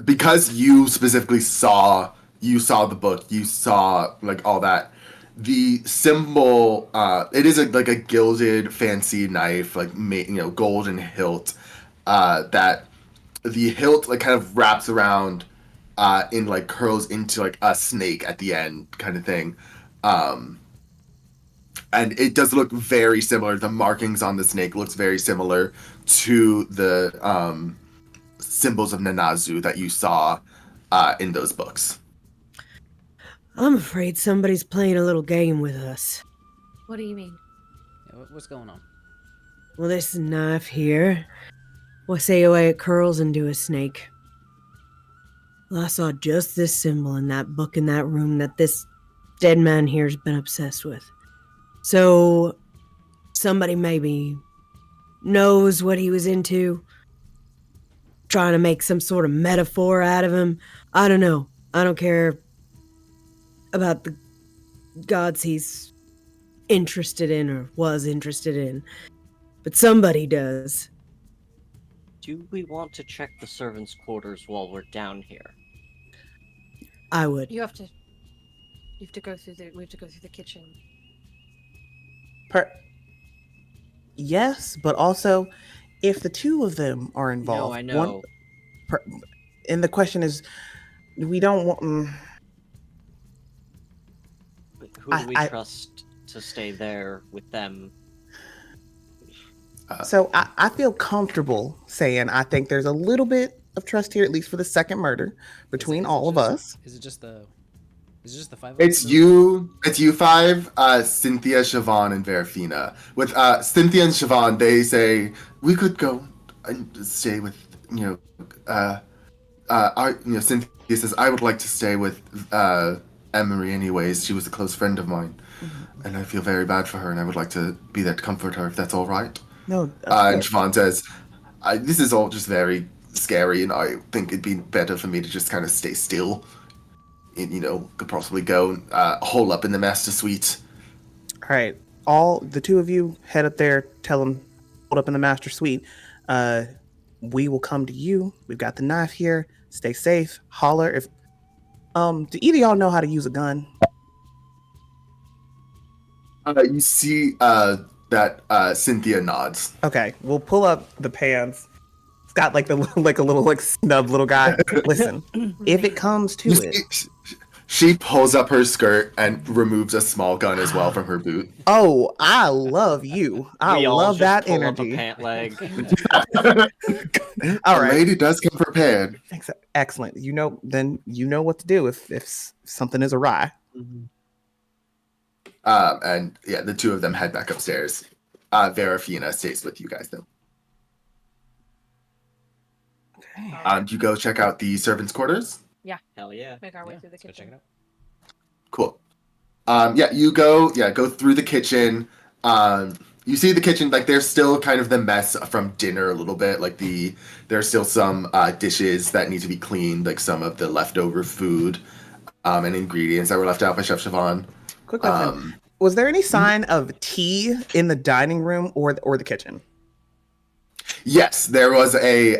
Because you specifically saw the book, you saw all that. The symbol, it is like a gilded, fancy knife, golden hilt. That the hilt kind of wraps around, in curls into a snake at the end, kind of thing. And it does look very similar. The markings on the snake looks very similar to the symbols of Nanazu that you saw in those books. I'm afraid somebody's playing a little game with us. What do you mean? Yeah, what's going on? Well, this knife here. We'll say away it curls into a snake. Well, I saw just this symbol in that book in that room that this dead man here's been obsessed with. So, somebody maybe knows what he was into, trying to make some sort of metaphor out of him. I don't know. I don't care about the gods he's interested in or was interested in, but somebody does. Do we want to check the servants' quarters while we're down here? I would. You have to go through the. We have to go through the kitchen. Yes, but also, if the two of them are involved, No, I know. And the question is, we don't want. Who do we trust to stay there with them? So I feel comfortable saying I think there's a little bit of trust here, at least for the second murder, between all of us. Is it just the 5 of us? It's you 5, Cynthia, Siobhan, and Verafina. With Cynthia and Siobhan, they say we could go and stay with Cynthia says I would like to stay with Emery anyways. She was a close friend of mine, and I feel very bad for her, and I would like to be there to comfort her if that's all right. No, And Siobhan says, this is all just very scary, and I think it'd be better for me to just kind of stay still. And, could possibly go hole up in the master suite. All right, all the two of you head up there. Tell them hold up in the master suite. We will come to you. We've got the knife here. Stay safe. Holler if. Do either of y'all know how to use a gun? You see that Cynthia nods. Okay, we'll pull up the pants got like like a little like snub little guy. Listen, if it comes to it. She pulls up her skirt and removes a small gun as well from her boot. Oh, I love you. I We all love just that pull energy. up a pant leg. All A right. lady does come prepared. Excellent. Then you know what to do if something is awry. And yeah, the two of them head back upstairs. Verafina stays with you guys though. Okay. You go check out the servants' quarters. Hell yeah. Make our way Yeah, through the let's go check kitchen. it out. Cool. You go through the kitchen. You see the kitchen, like there's still kind of the mess from dinner a little bit. Like there's still some dishes that need to be cleaned, like some of the leftover food and ingredients that were left out by Chef Siobhan. Quick question. Was there any sign of tea in the dining room or the kitchen? Yes, there was a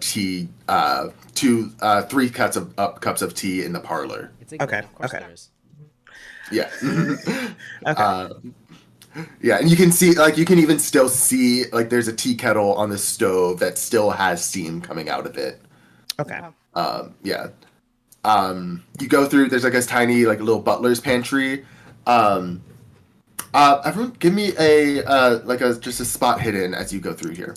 tea, 3 cups of tea in the parlor. It's England, Okay, of course okay. there is. Yeah. Okay. Yeah, and you can see, like, you can even still see, like, there's a tea kettle on the stove that still has steam coming out of it. Okay. Yeah. You go through, there's like a tiny, like, little butler's pantry. Everyone give me just a spot hidden as you go through here.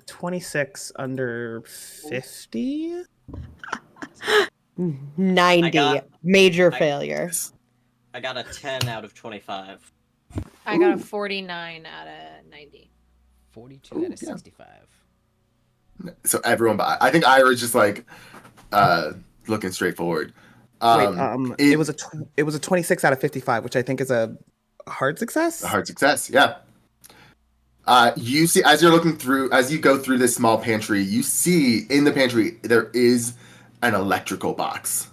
26 under 50. 90. Major I- failure. I got a 10 out of 25. I got a 49 out of 90. 42 Ooh, out of yeah. 65. So everyone, I think Ira's just like, looking straight forward. It was a 26 out of 55, which I think is a hard success. A hard success, yeah. You see, as you go through this small pantry, you see in the pantry there is an electrical box.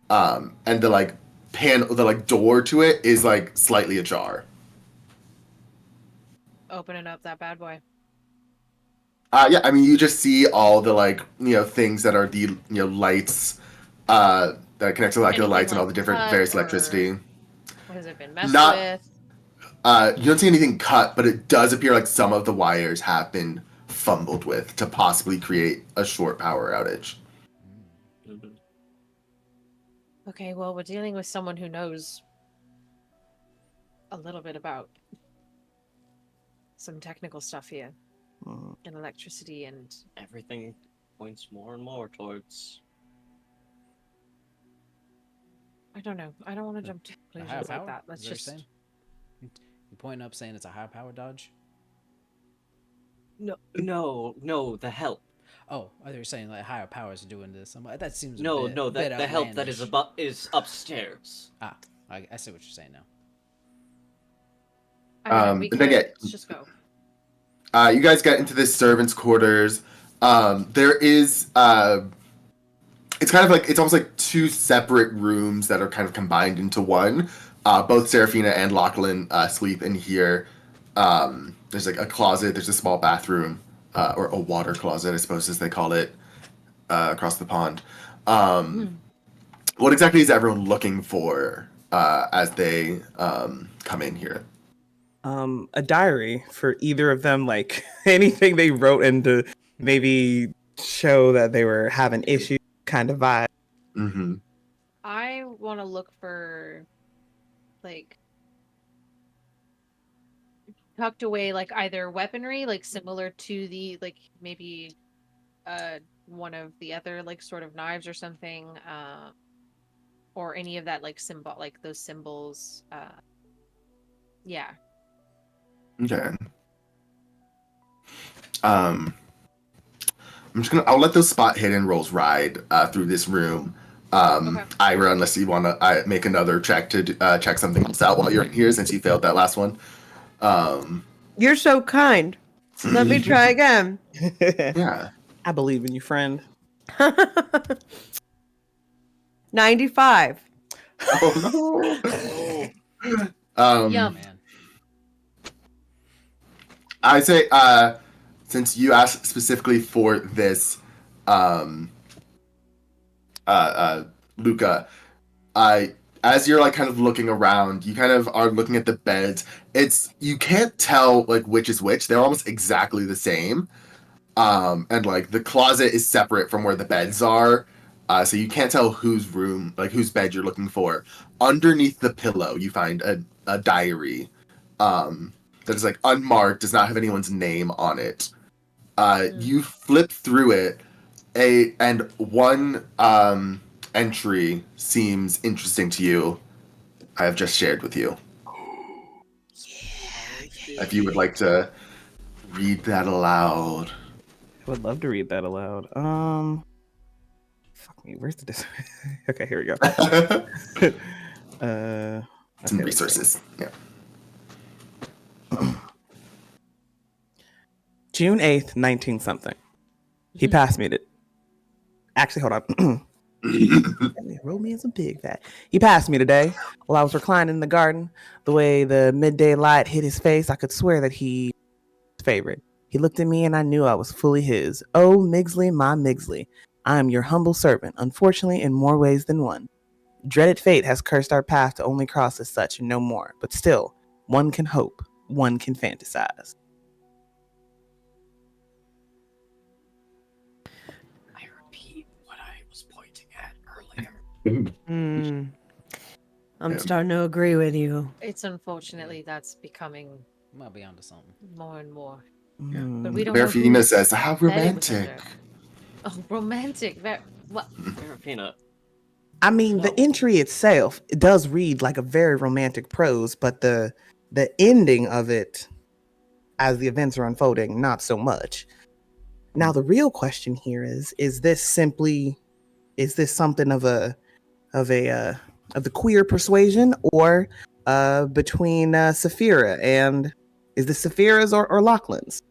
And the door to it is like slightly ajar. Opening up that bad boy. Yeah, I mean, you just see all the things that are the lights that connect to molecular lights and all the different Cut various or electricity. Has it been messed Not- with? You don't see anything cut, but it does appear like some of the wires have been fumbled with to possibly create a short power outage. Mhm. Okay, well, we're dealing with someone who knows a little bit about some technical stuff here Mm. and electricity and Everything points more and more towards. I don't know. I don't want to jump to A higher conclusions like power? that. Let's Is that what you're just saying? You pointing up saying it's a higher power dodge? No, the help. Oh, I thought you were saying like higher powers are doing this. I'm like, that seems No, a bit the help that is outlandish. is upstairs. Ah, I see what you're saying now. I don't know, we but then, could, yeah. let's just go. You guys get into this servants' quarters. There is it's almost like 2 separate rooms that are kind of combined into one. Both Seraphina and Lachlan sleep in here. There's like a closet. There's a small bathroom, or a water closet, I suppose, as they call it, across the pond. What exactly is everyone looking for as they come in here? A diary for either of them, like anything they wrote and to maybe show that they were having issues, kind of vibe. Mm-hmm. I want to look for, like, tucked away, like, either weaponry, like, similar to the, like, maybe one of the other, like, sort of knives or something, or any of that, like, symbol, like, those symbols, yeah. Okay. I'll let those spot hidden rolls ride through this room. Okay. Ira, unless you want to make another check to check something else out while you're in here, since you failed that last one. You're so kind. Let me try again. Yeah. I believe in you, friend. 95. Oh no. Yum. Man, I say, since you asked specifically for this, Luca, as you're like kind of looking around, you kind of are looking at the beds. You can't tell like which is which. They're almost exactly the same. And like the closet is separate from where the beds are. So you can't tell whose bed you're looking for. Underneath the pillow, you find a diary that is like unmarked, does not have anyone's name on it. You flip through it, and one entry seems interesting to you. I have just shared with you. If you would like to read that aloud. I would love to read that aloud. Fuck me. Where's the dis- Okay, here we go. Some Okay, resources. Yeah. June 8th, 19 something. He passed me to. Actually, hold on. Roll me as a big fat. He passed me today while I was reclining in the garden. The way the midday light hit his face, I could swear that he was favorite. He looked at me and I knew I was fully his. Oh, Migsley, my Migsley. I am your humble servant, unfortunately in more ways than one. Dreaded fate has cursed our path to only cross as such and no more. But still, one can hope, one can fantasize. I repeat what I was pointing at earlier. I'm starting to agree with you. It's unfortunately that's becoming Might be onto something. more and more. Mm. But we don't know Verfina whose says, how bed it was romantic. under. Oh, romantic. What? Peanut. I mean, the No. entry itself, it does read like a very romantic prose, but the ending of it, as the events are unfolding, not so much. Now, the real question here is this something of the queer persuasion, or between Saphira and is this Saphira's or Lachlan's?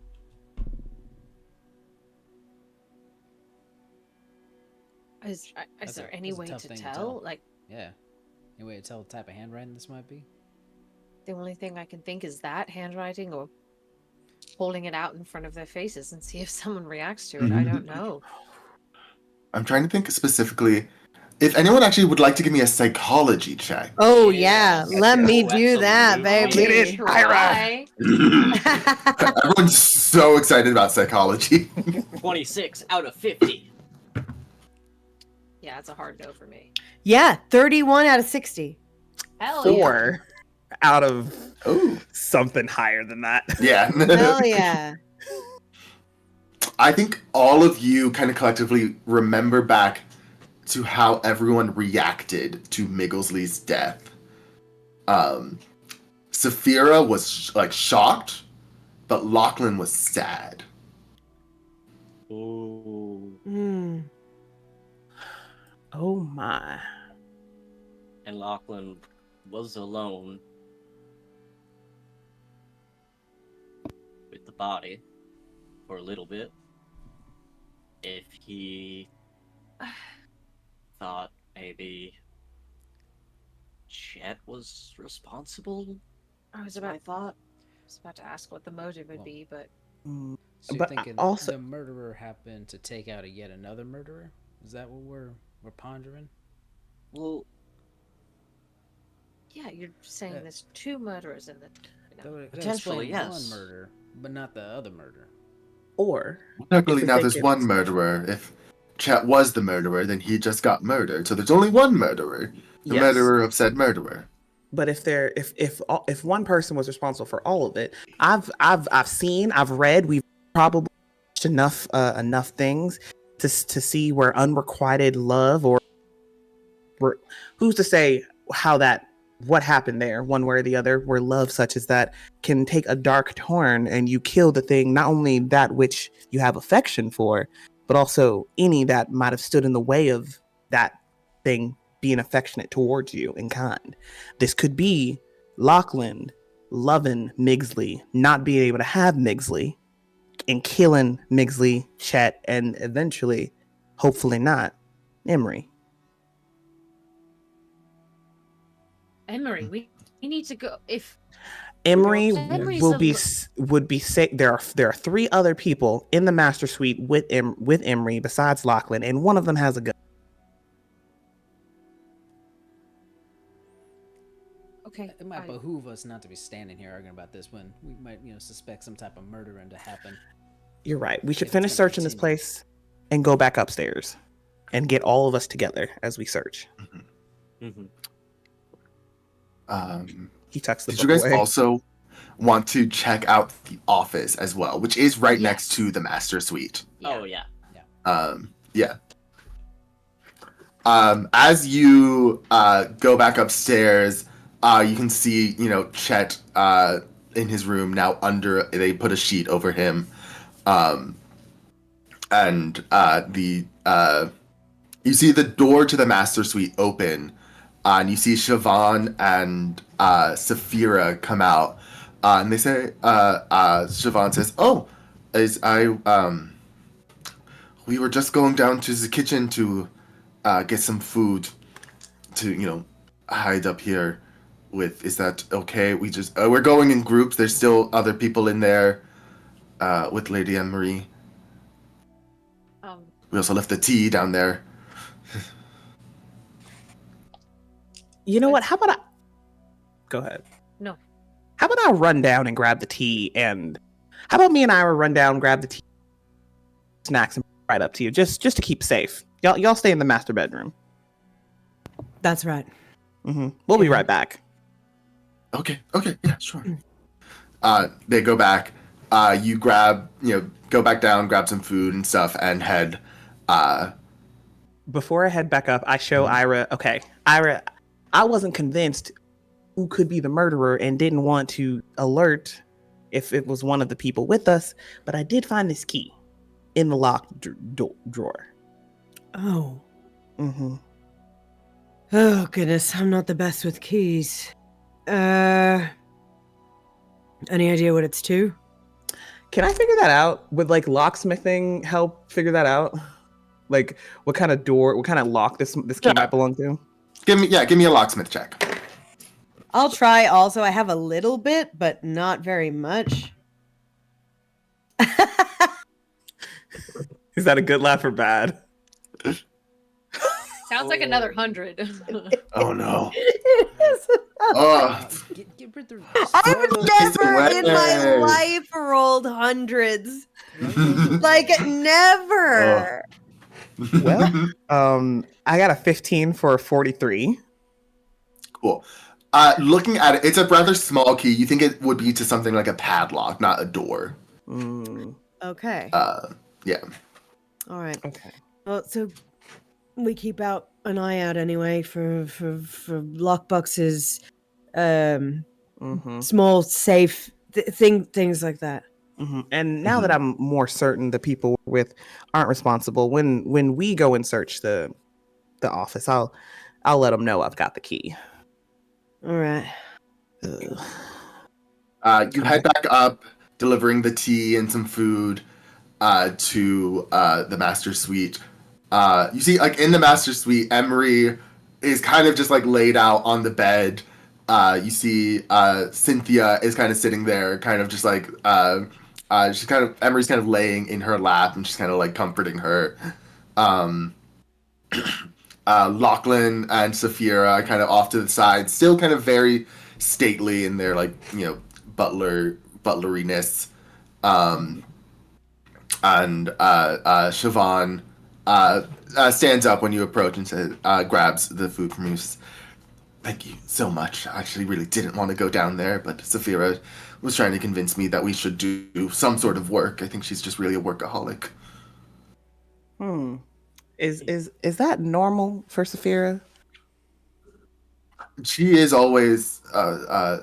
Is there any that's a way tough to thing to tell? tell. Like, Yeah. Any way to tell what type of handwriting this might be? the only thing I can think is that handwriting or holding it out in front of their faces and see if someone reacts to it. I don't know. I'm trying to think specifically if anyone actually would like to give me a psychology check. Oh Yes. yeah, let me Oh, do that, absolutely. baby. Get it, Ira. Try. Everyone's so excited about psychology. 26 out of 50. Yeah, it's a hard no for me. Yeah, 31 out of 60. Hell yeah. 4 out of Oh, something higher than that. yeah. Hell yeah. I think all of you kind of collectively remember back to how everyone reacted to Migglesly's death. Saphira was like shocked, but Lachlan was sad. Ooh. Hmm. Oh my. And Lachlan was alone with the body for a little bit. If he thought maybe Chet was responsible, I was I thought. about to ask what the motive would Well, be, but So you're But I thinking also- the murderer happened to take out yet another murderer? Is that what we're pondering? Well, yeah, you're saying Yeah. there's 2 murderers in the. That would Potentially, explain yes. one murder, but not the other murder. Or Luckily, If now they there's could- one murderer. If Chet was the murderer, then he just got murdered. So there's only one murderer. The Yes. murderer of said murderer. But if one person was responsible for all of it, I've read, we've probably watched enough things to see where unrequited love or who's to say what happened there, one way or the other, where love such as that can take a dark turn and you kill the thing, not only that which you have affection for, but also any that might have stood in the way of that thing being affectionate towards you in kind. This could be Lachlan loving Migsley, not being able to have Migsley, and killing Migsley, Chet, and eventually, hopefully not, Emery. Emery, we need to go. If Emery Emery's will a be lo- would be safe. There are 3 other people in the master suite with Emery besides Lachlan, and one of them has a gun. Okay. It might behoove us not to be standing here arguing about this when we might, suspect some type of murdering to happen. You're right. We should If it's finish gonna searching this continue. place and go back upstairs and get all of us together as we search. Mhm. He tucks the Did book you guys away. also want to check out the office as well, which is right next Yes. to the master suite? Oh yeah. Yeah. As you go back upstairs, you can see, Chet in his room now. They put a sheet over him, and you see the door to the master suite open, and you see Siobhan and Saphira come out, and they say, Siobhan says, "Oh, we were just going down to the kitchen to get some food to, hide up here with. Is that okay? We're going in groups. There's still other people in there with Lady Anne Marie. Um, We also left the tea down there." You know what? How about I go ahead? No. How about I run down and grab the tea, and how about me and Ira run down, grab the tea, snacks, and right up to you, just to keep safe. Y'all stay in the master bedroom. That's right. We'll be right back. Okay, yeah, sure. They go back. You go back down, grab some food and stuff, and head. Before I head back up, I show Ira. Okay, Ira, I wasn't convinced who could be the murderer and didn't want to alert if it was one of the people with us, but I did find this key in the locked drawer. Oh. Mm-hmm. Oh, goodness. I'm not the best with keys. Any idea what it's to? Can I figure that out? Would like locksmithing help figure that out? Like what kind of lock this key might belong to? Give me a locksmith check. I'll try also. I have a little bit, but not very much. Is that a good laugh or bad? sounds like another 100. Oh no. Oh, Get rid of I've never in my way. life rolled hundreds. Like, never. Well, I got a 15 for a 43. Cool. Looking at it, it's a rather small key. You think it would be to something like a padlock, not a door. Okay. Yeah. All right. Okay. Well, so we keep out an eye out anyway for lockboxes, small safe things like that. And now that I'm more certain the people we're with aren't responsible, when we go and search the office, I'll let them know I've got the key. All right. You head back up, delivering the tea and some food to the master suite. You see, like in the master suite, Emery is kind of just like laid out on the bed. You see, Cynthia is kind of sitting there, kind of just like Emery's kind of laying in her lap, and she's kind of like comforting her. Lachlan and Saphira kind of off to the side, still kind of very stately in their like butleriness. And Siobhan stands up when you approach and says, grabs the food from you. Says, "Thank you so much. I actually really didn't want to go down there, but Saphira was trying to convince me that we should do some sort of work. I think she's just really a workaholic." Is that normal for Saphira? She is always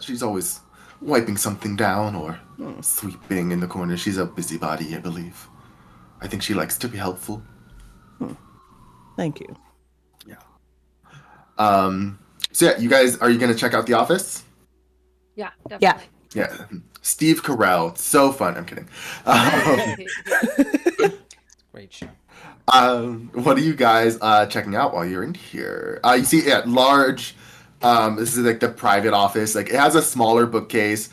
she's always wiping something down or sweeping in the corner. She's a busybody, I believe. I think she likes to be helpful. Thank you. Yeah. So yeah, you guys, are you gonna check out the office? Yeah, definitely. Yeah. Steve Carell, so fun. I'm kidding. Great show. What are you guys checking out while you're in here? You see, large. This is like the private office. Like it has a smaller bookcase,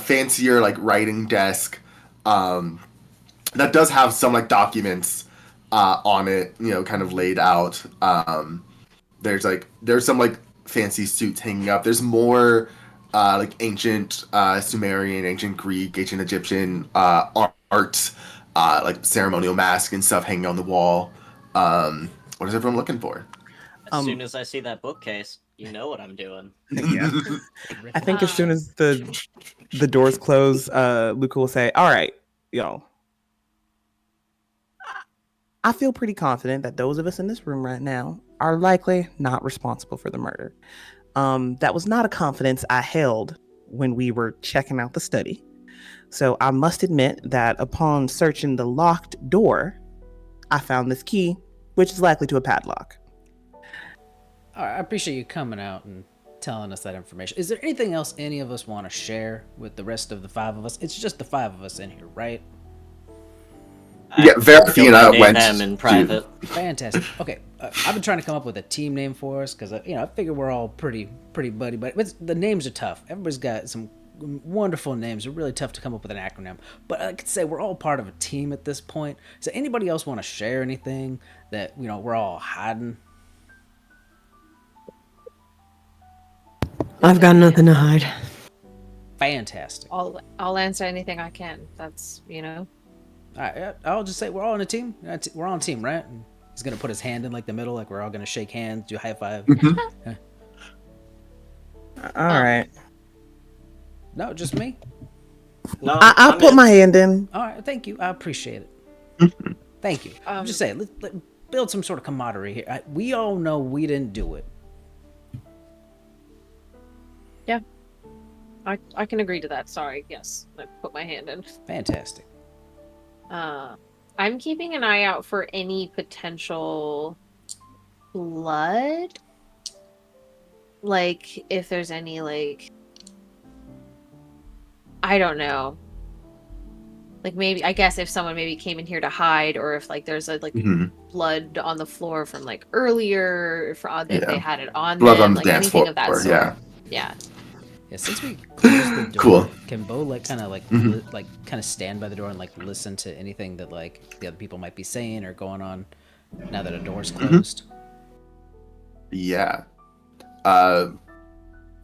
fancier like writing desk. That does have some like documents on it, kind of laid out. There's some like fancy suits hanging up. There's more like ancient Sumerian, ancient Greek, ancient Egyptian art, like ceremonial masks and stuff hanging on the wall. What is everyone looking for? As soon as I see that bookcase, you know what I'm doing. Yeah. I think as soon Um, as the doors close, Luca will say, "All right, y'all. I feel pretty confident that those of us in this room right now are likely not responsible for the murder. That was not a confidence I held when we were checking out the study. So I must admit that upon searching the locked door, I found this key, which is likely to a padlock." All right, I appreciate you coming out and telling us that information. Is there anything else any of us want to share with the rest of the 5 of us? It's just the 5 of us in here, right? Yeah, Verafina went them in private. Fantastic. Okay, I've been trying to come up with a team name for us because I figure we're all pretty buddy, but the names are tough. Everybody's got some wonderful names. They're really tough to come up with an acronym. But I could say we're all part of a team at this point. Does anybody else want to share anything that we're all hiding? I've got nothing to hide. Fantastic. I'll answer anything I can. That's All right, I'll just say we're all on a team. We're on a team, right? And he's gonna put his hand in like the middle, like we're all gonna shake hands, do a high five. All right. No, just me. No, I'll I'm put in. my hand in. All right, thank you. I appreciate it. Thank you. I'm just saying, let's build some sort of camaraderie here. We all know we didn't do it. yeah. I can agree to that. Sorry. Yes, I put my hand in. Fantastic. I'm keeping an eye out for any potential blood. Like, if there's any, like, I don't know. Like, maybe, I guess if someone maybe came in here to hide, or if, like, there's, blood on the floor from, like, earlier, if they had it on Blood them, on the like, dance anything floor, of that sort. yeah. Yeah. Yeah, since we closed the door, Cool. can Bo kind of stand by the door and like listen to anything that like the other people might be saying or going on now that a door's closed? Yeah. Bo,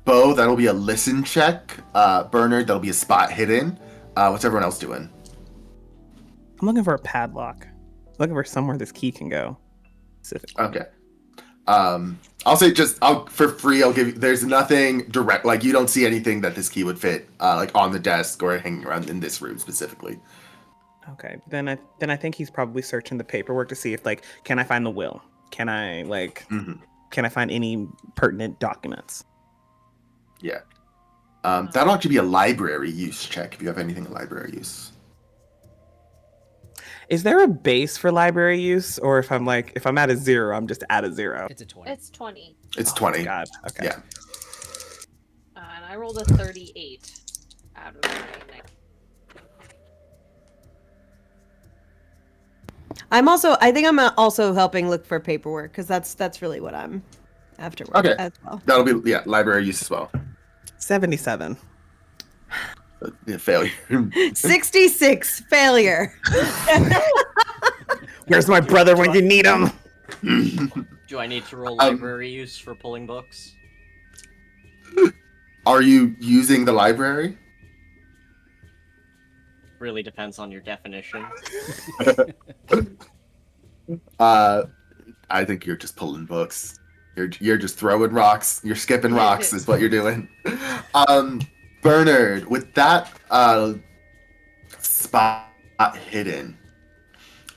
that'll be a listen check. Bernard, that'll be a spot hidden. What's everyone else doing? I'm looking for a padlock. Looking for somewhere this key can go. Specific. Okay. I'll say for free, I'll give you, there's nothing direct, like you don't see anything that this key would fit, like on the desk or hanging around in this room specifically. Okay, then I think he's probably searching the paperwork to see if can I find the will? Can I can I find any pertinent documents? Yeah. That'll actually be a library use check if you have anything in library use. Is there a base for library use, or if I'm at a 0, I'm just at a 0? It's a 20. It's 20. It's 20. God. Okay. Yeah. And I rolled a 38 out of 99. I think I'm also helping look for paperwork because that's really what I'm after work Okay. as well. That'll be, library use as well. 77. Failure. 66 failure. Where's my brother when you need him? Do I need to roll library use for pulling books? Are you using the library? Really depends on your definition. I think you're just pulling books. You're just throwing rocks. You're skipping rocks is what you're doing. Bernard, with that spot hidden,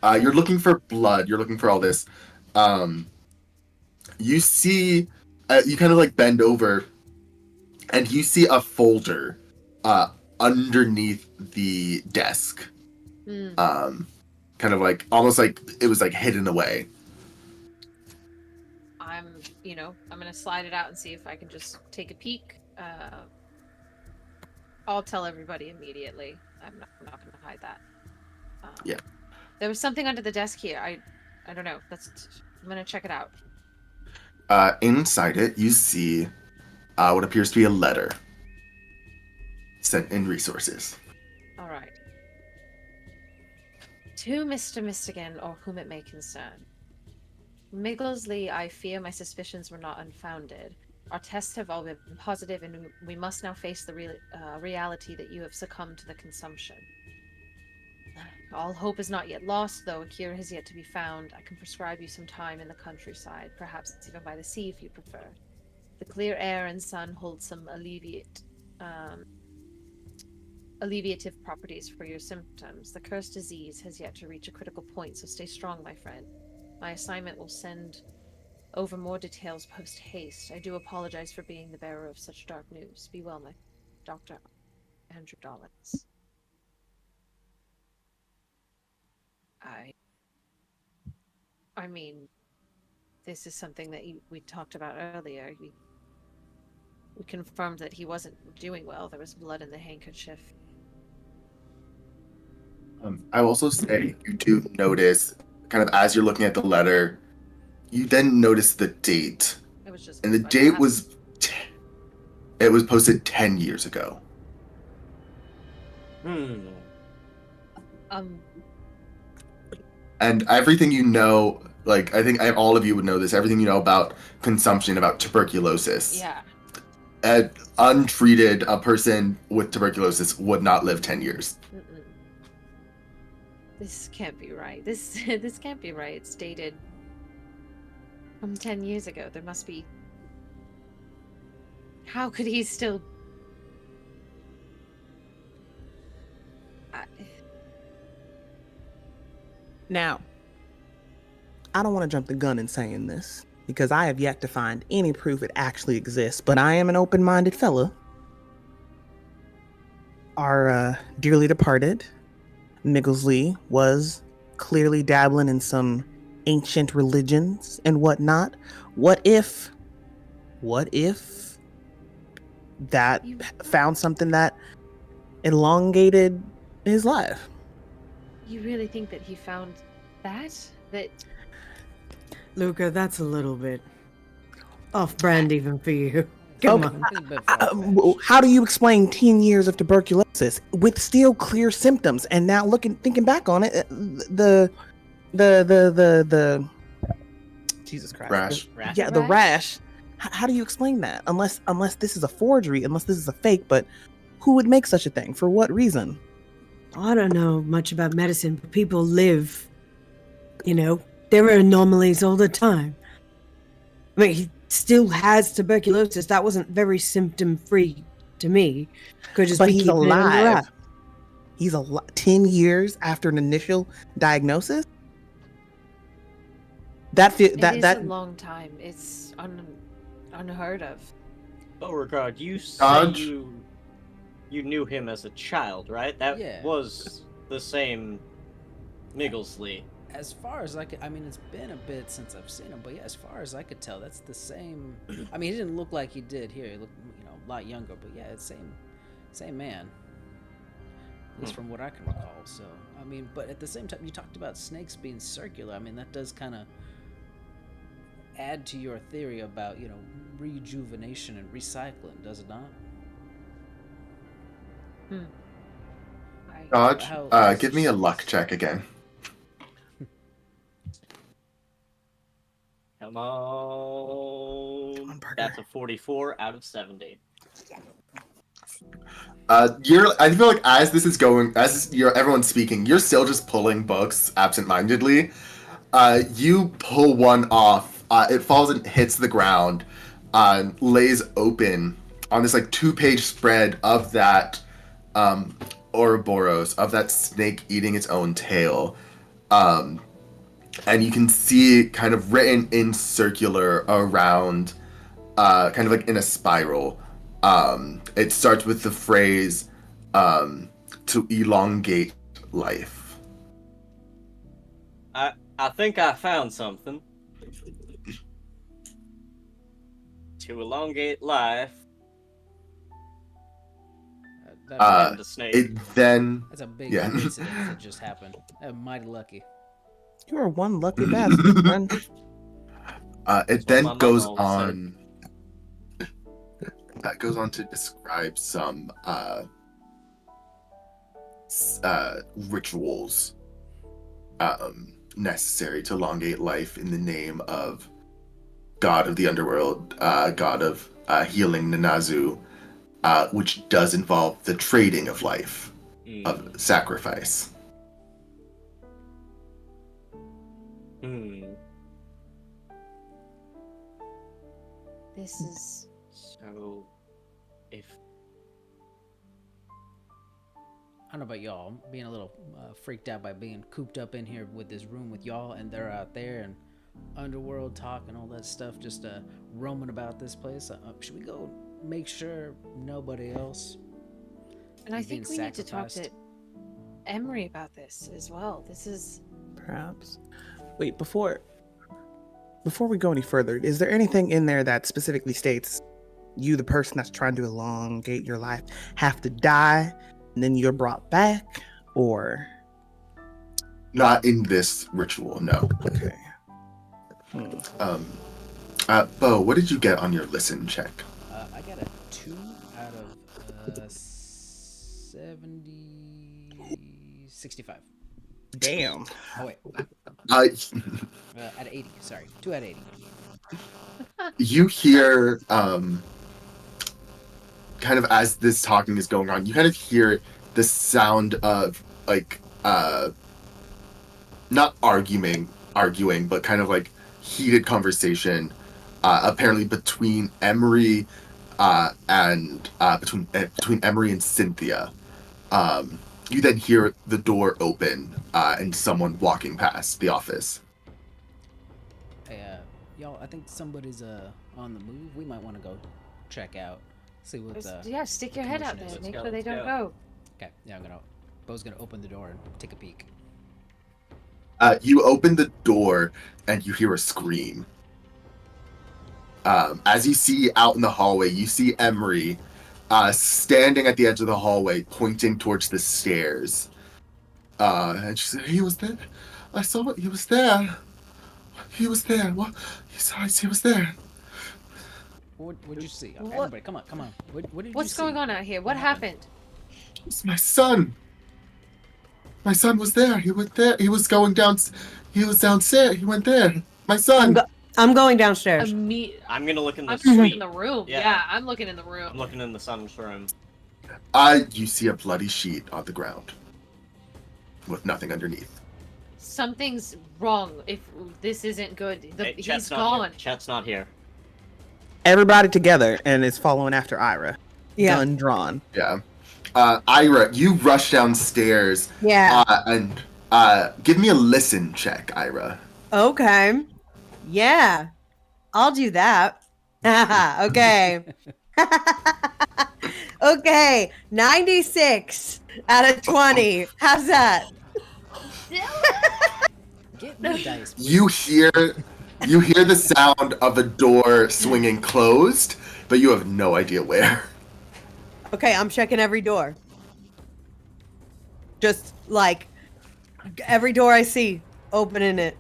you're looking for blood. You're looking for all this. You see, you kind of bend over, and you see a folder underneath the desk. Kind of almost like it was hidden away. I'm gonna slide it out and see if I can just take a peek. I'll tell everybody immediately. I'm not gonna hide that. Yeah. There was something under the desk here. I don't know. I'm gonna check it out. Inside it, you see what appears to be a letter sent in resources. All right. To Mr. Mistigan, or whom it may concern. Migglesly, I fear my suspicions were not unfounded. Our tests have all been positive, and we must now face the reality that you have succumbed to the consumption. All hope is not yet lost, though a cure has yet to be found. I can prescribe you some time in the countryside, perhaps even by the sea if you prefer. The clear air and sun hold some alleviative properties for your symptoms. The cursed disease has yet to reach a critical point, so stay strong, my friend. My assignment will send over more details post haste. I do apologize for being the bearer of such dark news. Be well, my Dr. Andrew Dollins. I mean, this is something that we talked about earlier. We confirmed that he wasn't doing well. There was blood in the handkerchief. I will also say you do notice, kind of as you're looking at the letter, you then notice the date. It was just, and the like, date half- was it was posted 10 years ago. And everything you know, like, I think all of you would know this, everything you know about consumption, about tuberculosis. Yeah. Untreated, a person with tuberculosis would not live 10 years. Mm-mm. This can't be right. This can't be right. It's dated from 10 years ago. There must be... How could he still... Now, I don't want to jump the gun in saying this, because I have yet to find any proof it actually exists, but I am an open-minded fella. Our dearly departed Migglesly was clearly dabbling in some ancient religions and whatnot. What if that found something that elongated his life? You really think that he found that? That... Luca, that's a little bit off-brand even for you. Come Okay. on. I think a bit far-fetched. How do you explain 10 years of tuberculosis with still clear symptoms? And now thinking back on it, the Jesus Christ, Rash. Yeah, the rash. How do you explain that? Unless this is a forgery, unless this is a fake. But who would make such a thing? For what reason? I don't know much about medicine, but people live. You know, there are anomalies all the time. I mean, he still has tuberculosis. That wasn't very symptom-free to me. Could just But be he's keeping it under alive. wraps. He's 10 years after an initial diagnosis. It is a long time. It's unheard of. Beauregard, you say Dodge. you knew him as a child, right? That Yeah. was the same Migglesly. As far as I could, I mean, it's been a bit since I've seen him, but yeah, as far as I could tell, that's the same. I mean, he didn't look like he did here. He looked, a lot younger, but yeah, it's same man. At least from what I can recall. So, I mean, but at the same time, you talked about snakes being circular. I mean, that does kind of add to your theory about, rejuvenation and recycling, does it not? Dodge, give me a luck check again. Come on. Parker. That's a 44 out of 70. I feel like as this is going, everyone's speaking, you're still just pulling books absentmindedly. You pull one off. It falls and hits the ground, lays open on this 2-page spread of that Ouroboros, of that snake eating its own tail. And you can see kind of written in circular around, kind of in a spiral. It starts with the phrase, to elongate life. I think I found something. To elongate life. And the snake. That's a big yeah. coincidence that just happened. I'm mighty lucky. You are one lucky bastard, friend. It That's then what my goes mama always on. That goes on to describe some rituals necessary to elongate life in the name of God of the underworld, God of healing Nanazu, which does involve the trading of life, of sacrifice. This is So, if I don't know about y'all. I'm being a little freaked out by being cooped up in here with this room with y'all, and they're out there and underworld talk and all that stuff, just roaming about this place. Should we go make sure nobody else? And I is being think we need to talk to sacrificed? Emery about this as well. This is Perhaps. Wait, before we go any further, is there anything in there that specifically states you, the person that's trying to elongate your life, have to die and then you're brought back, or Not in this ritual, no. okay? Bo, what did you get on your listen check? I got a 2 out of 65. Damn. Oh wait, Uh, out of 80. Sorry, 2 out of 80. you hear, kind of as this talking is going on, you kind of hear the sound of, like, not arguing, but kind of like heated conversation, apparently between Emery, and between Emery and Cynthia. You then hear the door open, and someone walking past the office. Hey, y'all, I think somebody's on the move. We might want to go check out, see what yeah. Stick your head out commotion is. there. Let's Make go, sure they let's don't go. go. Okay, yeah, Bo's gonna open the door and take a peek. You open the door and you hear a scream. As you see out in the hallway, you see Emery standing at the edge of the hallway, pointing towards the stairs. And she said, "He was there. I saw it. He was there. He was there. What? He was there." What'd you see? What- Everybody, come on. What did you see? What's going on out here? What happened? It's my son. My son was there. He went there. He was going down. He was downstairs. He went there. My son. I'm going downstairs. I'm gonna look in the I'm looking in suite. the room. Yeah. Yeah, I'm looking in the room. I'm looking in the son's room. You see a bloody sheet on the ground with nothing underneath. Something's wrong. If this isn't good, Hey, he's Chet's not gone. here. Chet's not here. Everybody together and is following after Ira. Yeah. Gun drawn. Yeah. Ira, you rush downstairs. Yeah. And give me a listen check, Ira. Okay. Yeah. I'll do that. Okay. Okay. 96 out of 20. How's that? Get me dice. You hear the sound of a door swinging closed, but you have no idea where. Okay, I'm checking every door. Just like every door I see, opening it.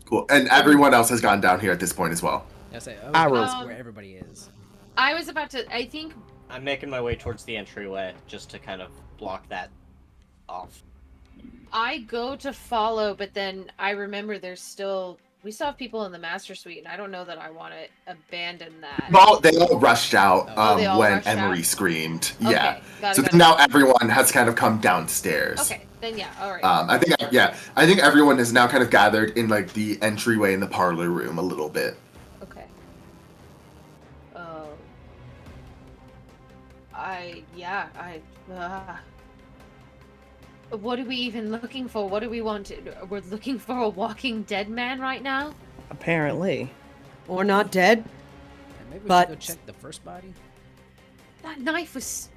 Cool. And everyone else has gone down here at this point as well. I say, I oh, rolled. that's where everybody is. I was about to. I think I'm making my way towards the entryway just to kind of block that off. I go to follow, but then I remember we still have people in the master suite, and I don't know that I want to abandon that. They all rushed out Oh, they all when rushed Emery out? screamed. Okay, Yeah. got it, So got it. now everyone has kind of come downstairs. Okay, then yeah, all right. I think everyone is now kind of gathered in like the entryway in the parlor room a little bit. Okay. What are we even looking for? What do we want? We're looking for a walking dead man right now? Apparently. Or not dead. And maybe we But- should go check the first body. That knife was.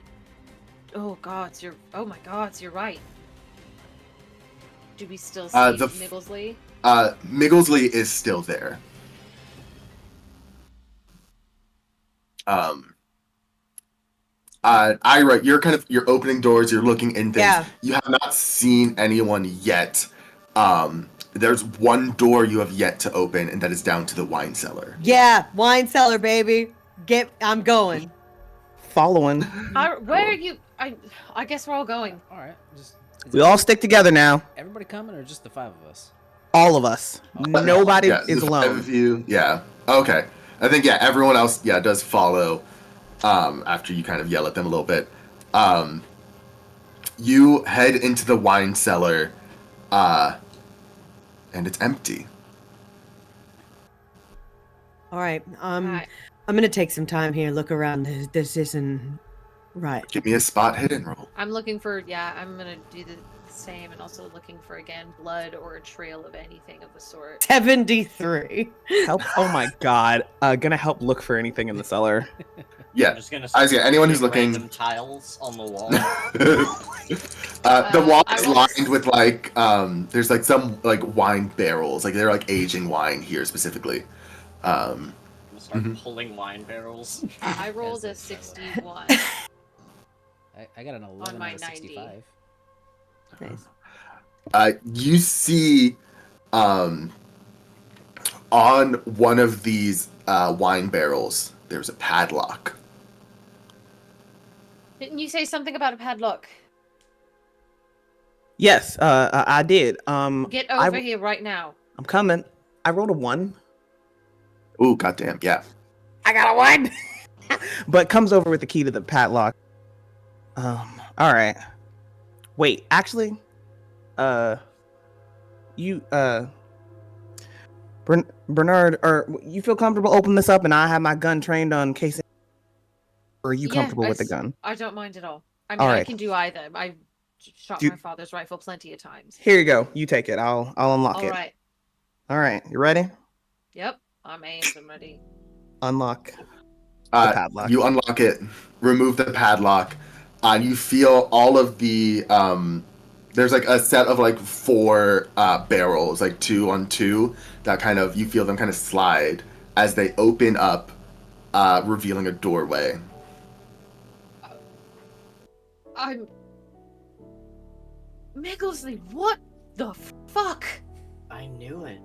Oh gods, oh my gods, you're right. Do we still see Migglesly? Migglesly is still there. Ira, you're opening doors, you're looking in things. Yeah. You have not seen anyone yet. There's one door you have yet to open, and that is down to the wine cellar. Yeah, wine cellar, baby. I'm going. Following. Where are you? I guess we're all going. All right, just is We all stick together now. everybody coming or just the 5 of us? All of us. Nobody Yeah, is the five alone. of you. Yeah. Okay. I think everyone else does follow after you kind of yell at them a little bit. You head into the wine cellar, and it's empty. All right. Alright. I'm gonna take some time here, look around. This isn't right. Give me a spot hidden roll. I'm looking for, I'm gonna do the same, and also looking for, again, blood or a trail of anything of the sort. 73. Help! Oh my god! Gonna help look for anything in the cellar. Yeah. I'm just gonna I was, anyone who's start looking. random tiles on the wall. The wall I is will- lined with like there's like some like wine barrels, like they're like aging wine here specifically. I'm gonna start Mhm. pulling wine barrels. I rolled a As they say. 61. I got an 11 my out of 90. 65. Nice. You see on one of these wine barrels there's a padlock. Didn't you say something about a padlock? Yes, I did. Get I- over here right now. I'm coming. I rolled a 1, Ooh, goddamn, yeah. I got a 1. But comes over with the key to the padlock. All right. Wait, actually, you, Bernard, or you feel comfortable opening this up, and I have my gun trained on casing. Or are you Yeah, comfortable with the s- gun? I don't mind at all. I mean, All I right. can do either. I shot Do- my father's rifle plenty of times. Here you go. You take it. I'll unlock All it. right. All right. You ready? Yep. I'm aimed. I'm ready. Unlock the padlock. You unlock it, remove the padlock, and you feel all of the there's like a set of like 4 barrels, like 2 on 2, that kind of you feel them kind of slide as they open up, revealing a doorway. I'm. Migglesly, what the fuck? I knew it.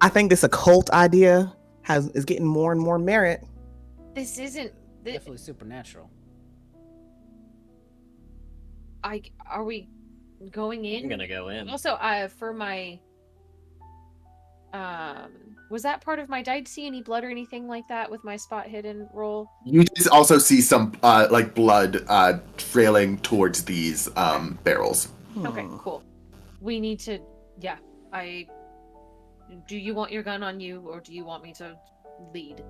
I think this occult idea is getting more and more merit. This isn't. Definitely supernatural. Are we going in? I'm gonna go in. Also, for my. Was that part of my died see any blood or anything like that with my spot hidden roll? You just also see some like blood trailing towards these barrels. Okay, cool. We need to. Yeah, do you want your gun on you, or do you want me to lead?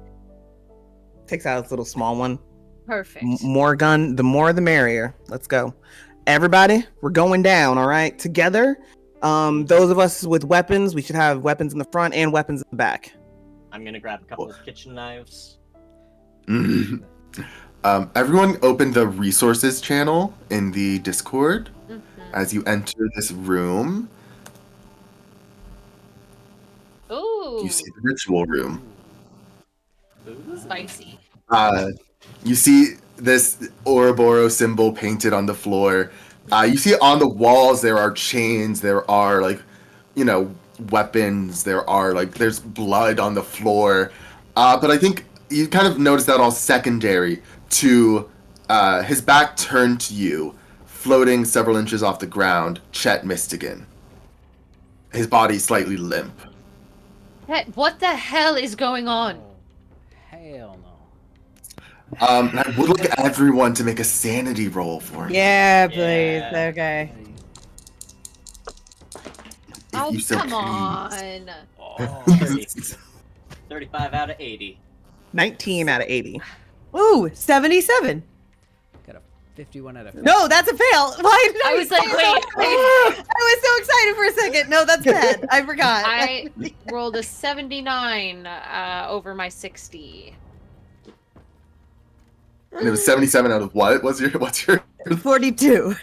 Takes out its little small one. Perfect. More gun, the more the merrier. Let's go. Everybody, we're going down, all right? Together. Those of us with weapons, we should have weapons in the front and weapons in the back. I'm gonna grab a couple of kitchen knives. Everyone open the resources channel in the Discord Mhm. as you enter this room. Ooh, You see the ritual room. Ooh. spicy. You see this Ouroboros symbol painted on the floor. You see on the walls there are chains, there are like, weapons, there's blood on the floor. But I think you kind of notice that all secondary to his back turned to you, floating several inches off the ground, Chet Mistigan. His body slightly limp. What the hell is going on? Oh, hell no. And I would like everyone to make a sanity roll for me. Yeah, please. Yeah. Okay. If Oh, you so come please. on. Oh, 35 out of 80. 19 out of 80. Ooh, 77. Got a 51 out of 50. No, that's a fail. Why did I? I was like, wait. I was so excited for a second. No, that's bad. I forgot. I rolled a 79 over my 60. And it was 77 out of what? What's your 42.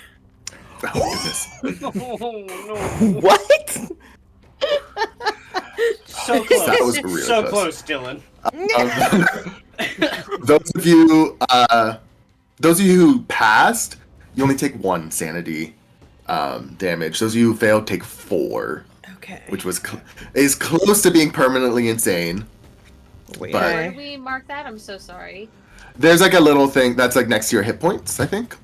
oh goodness. Oh What? So close. That was really so close. close, Dylan. Those of you who passed, you only take 1 sanity damage. Those of you who failed take 4, Okay. which is close to being permanently insane. Wait. But- Where do we mark that? I'm so sorry. There's like a little thing that's like next to your hit points, I think.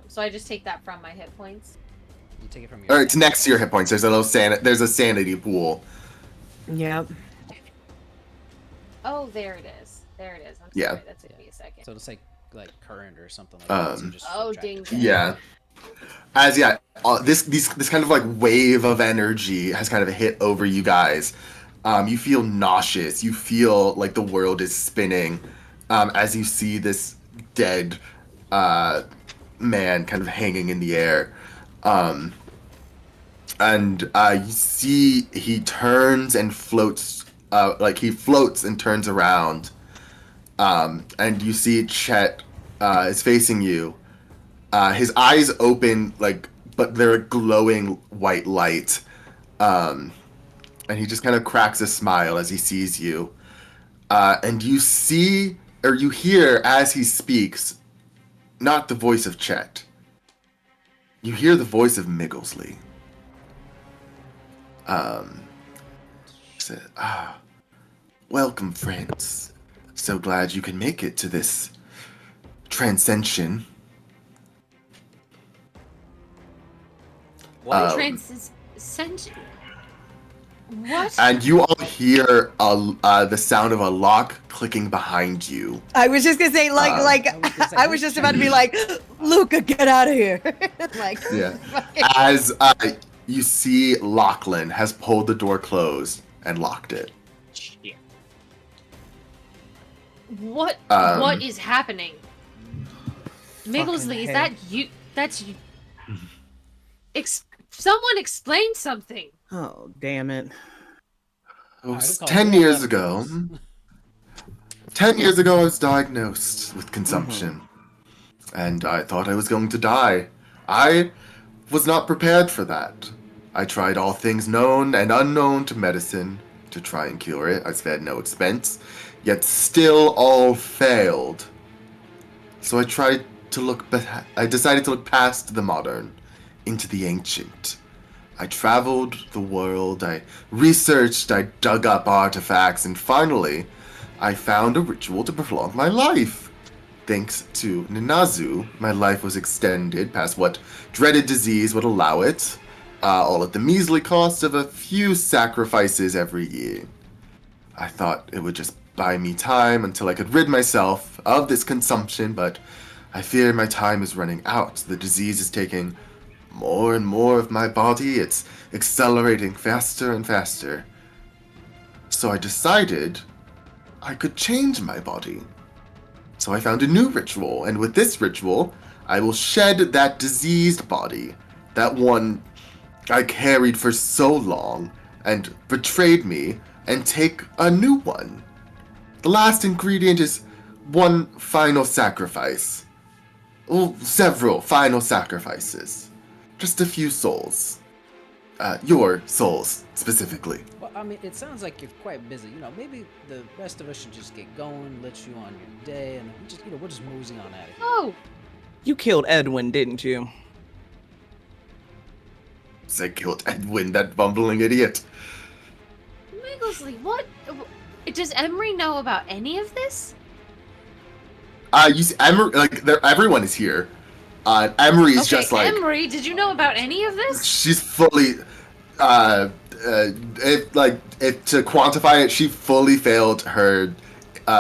So I just take that from my hit points. You take it from your. Or it's next to your hit points. There's a little there's a sanity pool. Yep. Oh, there it is. There it is. I'm Yeah. sorry. That took me a second. So it's like current or something like that. So just Oh, subtract it. ding. Yeah. As this kind of like wave of energy has kind of hit over you guys. You feel nauseous. You feel like the world is spinning as you see this dead man kind of hanging in the air. And you see he turns and floats, like he floats and turns around. And you see Chet is facing you. His eyes open, like, but they're a glowing white light. And he just kind of cracks a smile as he sees you. And you see, or you hear as he speaks, not the voice of Chet. You hear the voice of Migglesly. He said, welcome, friends. So glad you can make it to this transcension. What? Transcension. What? And you all hear the sound of a lock clicking behind you. I was just gonna say, I was just about to be like, Luca, get out of here. Like, Yeah. As you see Lachlan has pulled the door closed and locked it. Shit. What is happening? Migglesly, is that you? That's you. Someone explain something. Oh, damn it. It was I'd call 10 it years that. ago. 10 years ago, I was diagnosed with consumption. And I thought I was going to die. I was not prepared for that. I tried all things known and unknown to medicine to try and cure it. I spared no expense, yet still all failed. So I decided to look past the modern into the ancient. I traveled the world, I researched, I dug up artifacts, and finally, I found a ritual to prolong my life. Thanks to Ninazu, my life was extended past what dreaded disease would allow it, all at the measly cost of a few sacrifices every year. I thought it would just buy me time until I could rid myself of this consumption, but I fear my time is running out. The disease is taking more and more of my body. It's accelerating faster and faster. So I decided I could change my body. So I found a new ritual, and with this ritual, I will shed that diseased body, that one I carried for so long and betrayed me, and take a new one. The last ingredient is one final sacrifice. Well, several final sacrifices. Just a few souls. Your souls, specifically. Well, I mean, it sounds like you're quite busy. You know, maybe the rest of us should just get going, let you on your day, and we're just moseying on out of here. Oh, You killed Edwin, didn't you? I killed Edwin, that bumbling idiot. Migglesly, what? Does Emery know about any of this? You see, everyone is here. Emery's Okay, just like... Emery, did you know about any of this? She's fully... if to quantify it, she fully failed her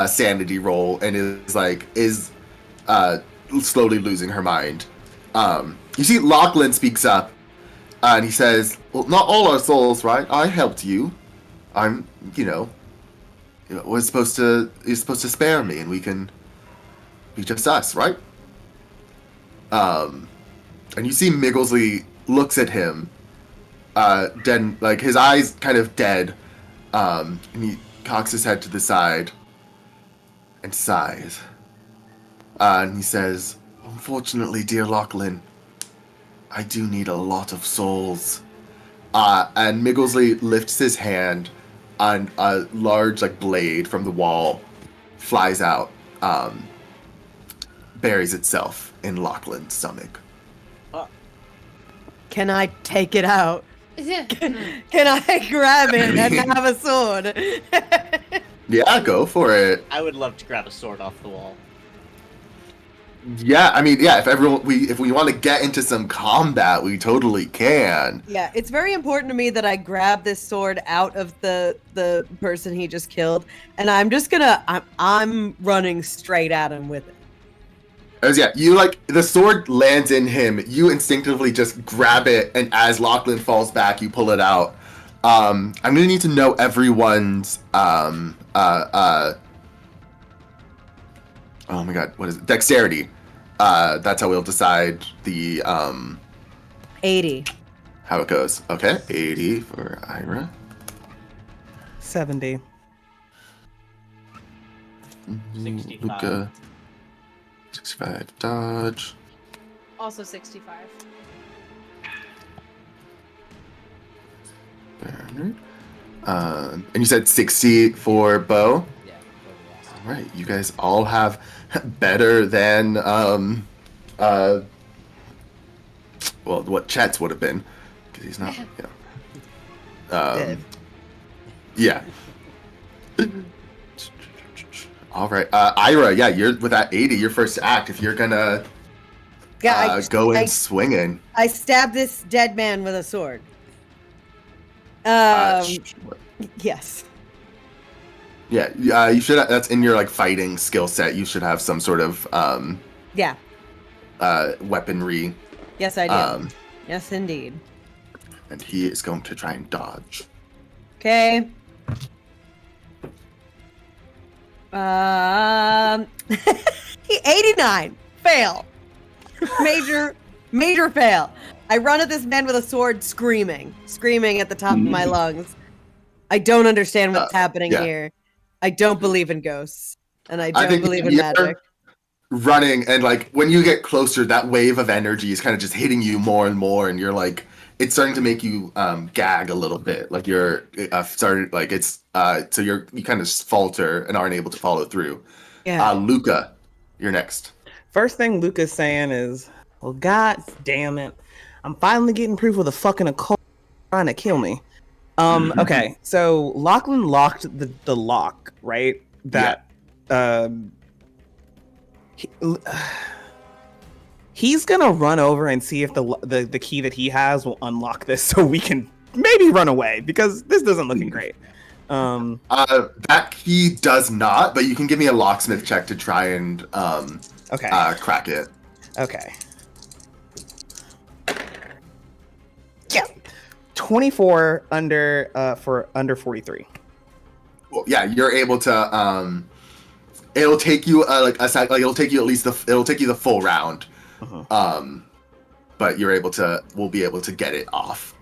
sanity roll and is slowly losing her mind. You see Lachlan speaks up, and he says, well, not all our souls, right? I helped you. I'm, you're supposed to spare me, and we can be just us, right? And you see Migglesly looks at him, dead, like his eyes kind of dead, and he cocks his head to the side and sighs. And he says, unfortunately, dear Lachlan, I do need a lot of souls. And Migglesly lifts his hand, and a large blade from the wall flies out, buries itself in Lachlan's stomach. can I take it out? Yeah. Can I grab it and have a sword? Yeah, go for it. I would love to grab a sword off the wall. Yeah, I mean, yeah. If we want to get into some combat, we totally can. Yeah, it's very important to me that I grab this sword out of the person he just killed, and I'm running straight at him with it. As you the sword lands in him. You instinctively just grab it, and as Lachlan falls back, you pull it out. I'm gonna need to know everyone's oh my god, what is it? Dexterity. That's how we'll decide the 80. how it goes. Okay, 80 for Ira. 70. 65. Luca. 65 dodge. Also 65. Bernard. And you said 60 for Bo. Yeah. That'd be awesome. All right, you guys all have better than well, what Chet's would have been, because he's not. Dead. Yeah. All right, Ira. Yeah, you're with that 80. Your first act. If you're gonna go in swinging. I stab this dead man with a sword. Sure. Yes. Yeah, you should. That's in your fighting skill set. You should have some sort of Yeah. weaponry. Yes, I do. Yes, indeed. And he is going to try and dodge. Okay. 89. Fail. Major fail. I run at this man with a sword, screaming at the top of my lungs. I don't understand what's happening here. I don't believe in ghosts, and I don't believe in magic. Running, and when you get closer, that wave of energy is kind of just hitting you more and more, and you're it's starting to make you gag a little bit. You're started so you kind of falter and aren't able to follow through. Yeah. Luca, you're next. First thing Luca's saying is, well, god damn it. I'm finally getting proof of the fucking occult trying to kill me. Okay, so Lachlan locked the lock, right? That he's gonna run over and see if the key that he has will unlock this, so we can maybe run away, because this doesn't looking great. That key does not, but you can give me a locksmith check to try and crack it. Okay. Yeah. 24 for under 43. Well, yeah, you're able to. It'll take you it'll take you at least it'll take you the full round. But we'll be able to get it off.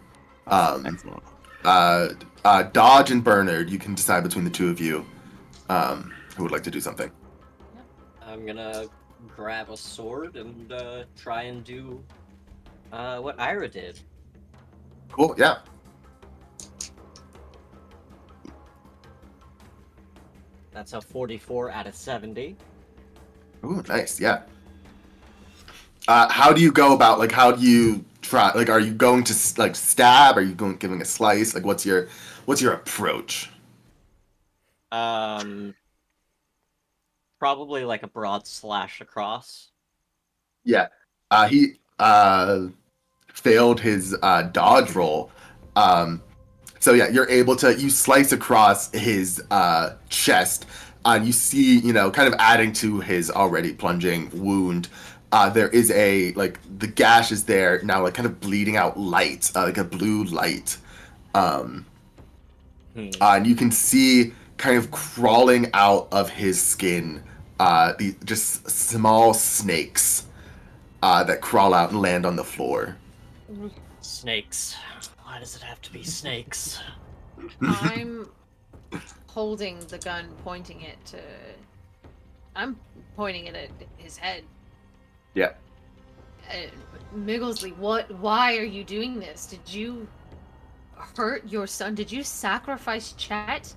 Excellent. Dodge and Bernard, you can decide between the two of you who would like to do something. I'm gonna grab a sword and try and do what Ira did. Cool, yeah. That's a 44 out of 70. Ooh, nice, yeah. How do you go about, how do you try, are you going to, stab? Are you giving a slice? What's your approach? Probably a broad slash across. Yeah. He failed his dodge roll. So yeah, you're able to, you slice across his chest, and you see, kind of adding to his already plunging wound, there is the gash is there now, kind of bleeding out light, like a blue light. And you can see kind of crawling out of his skin, just small snakes that crawl out and land on the floor. Snakes. Why does it have to be snakes? I'm holding the gun, pointing it at his head. Yeah. Migglesly, why are you doing this? Did you hurt your son? Did you sacrifice Chet?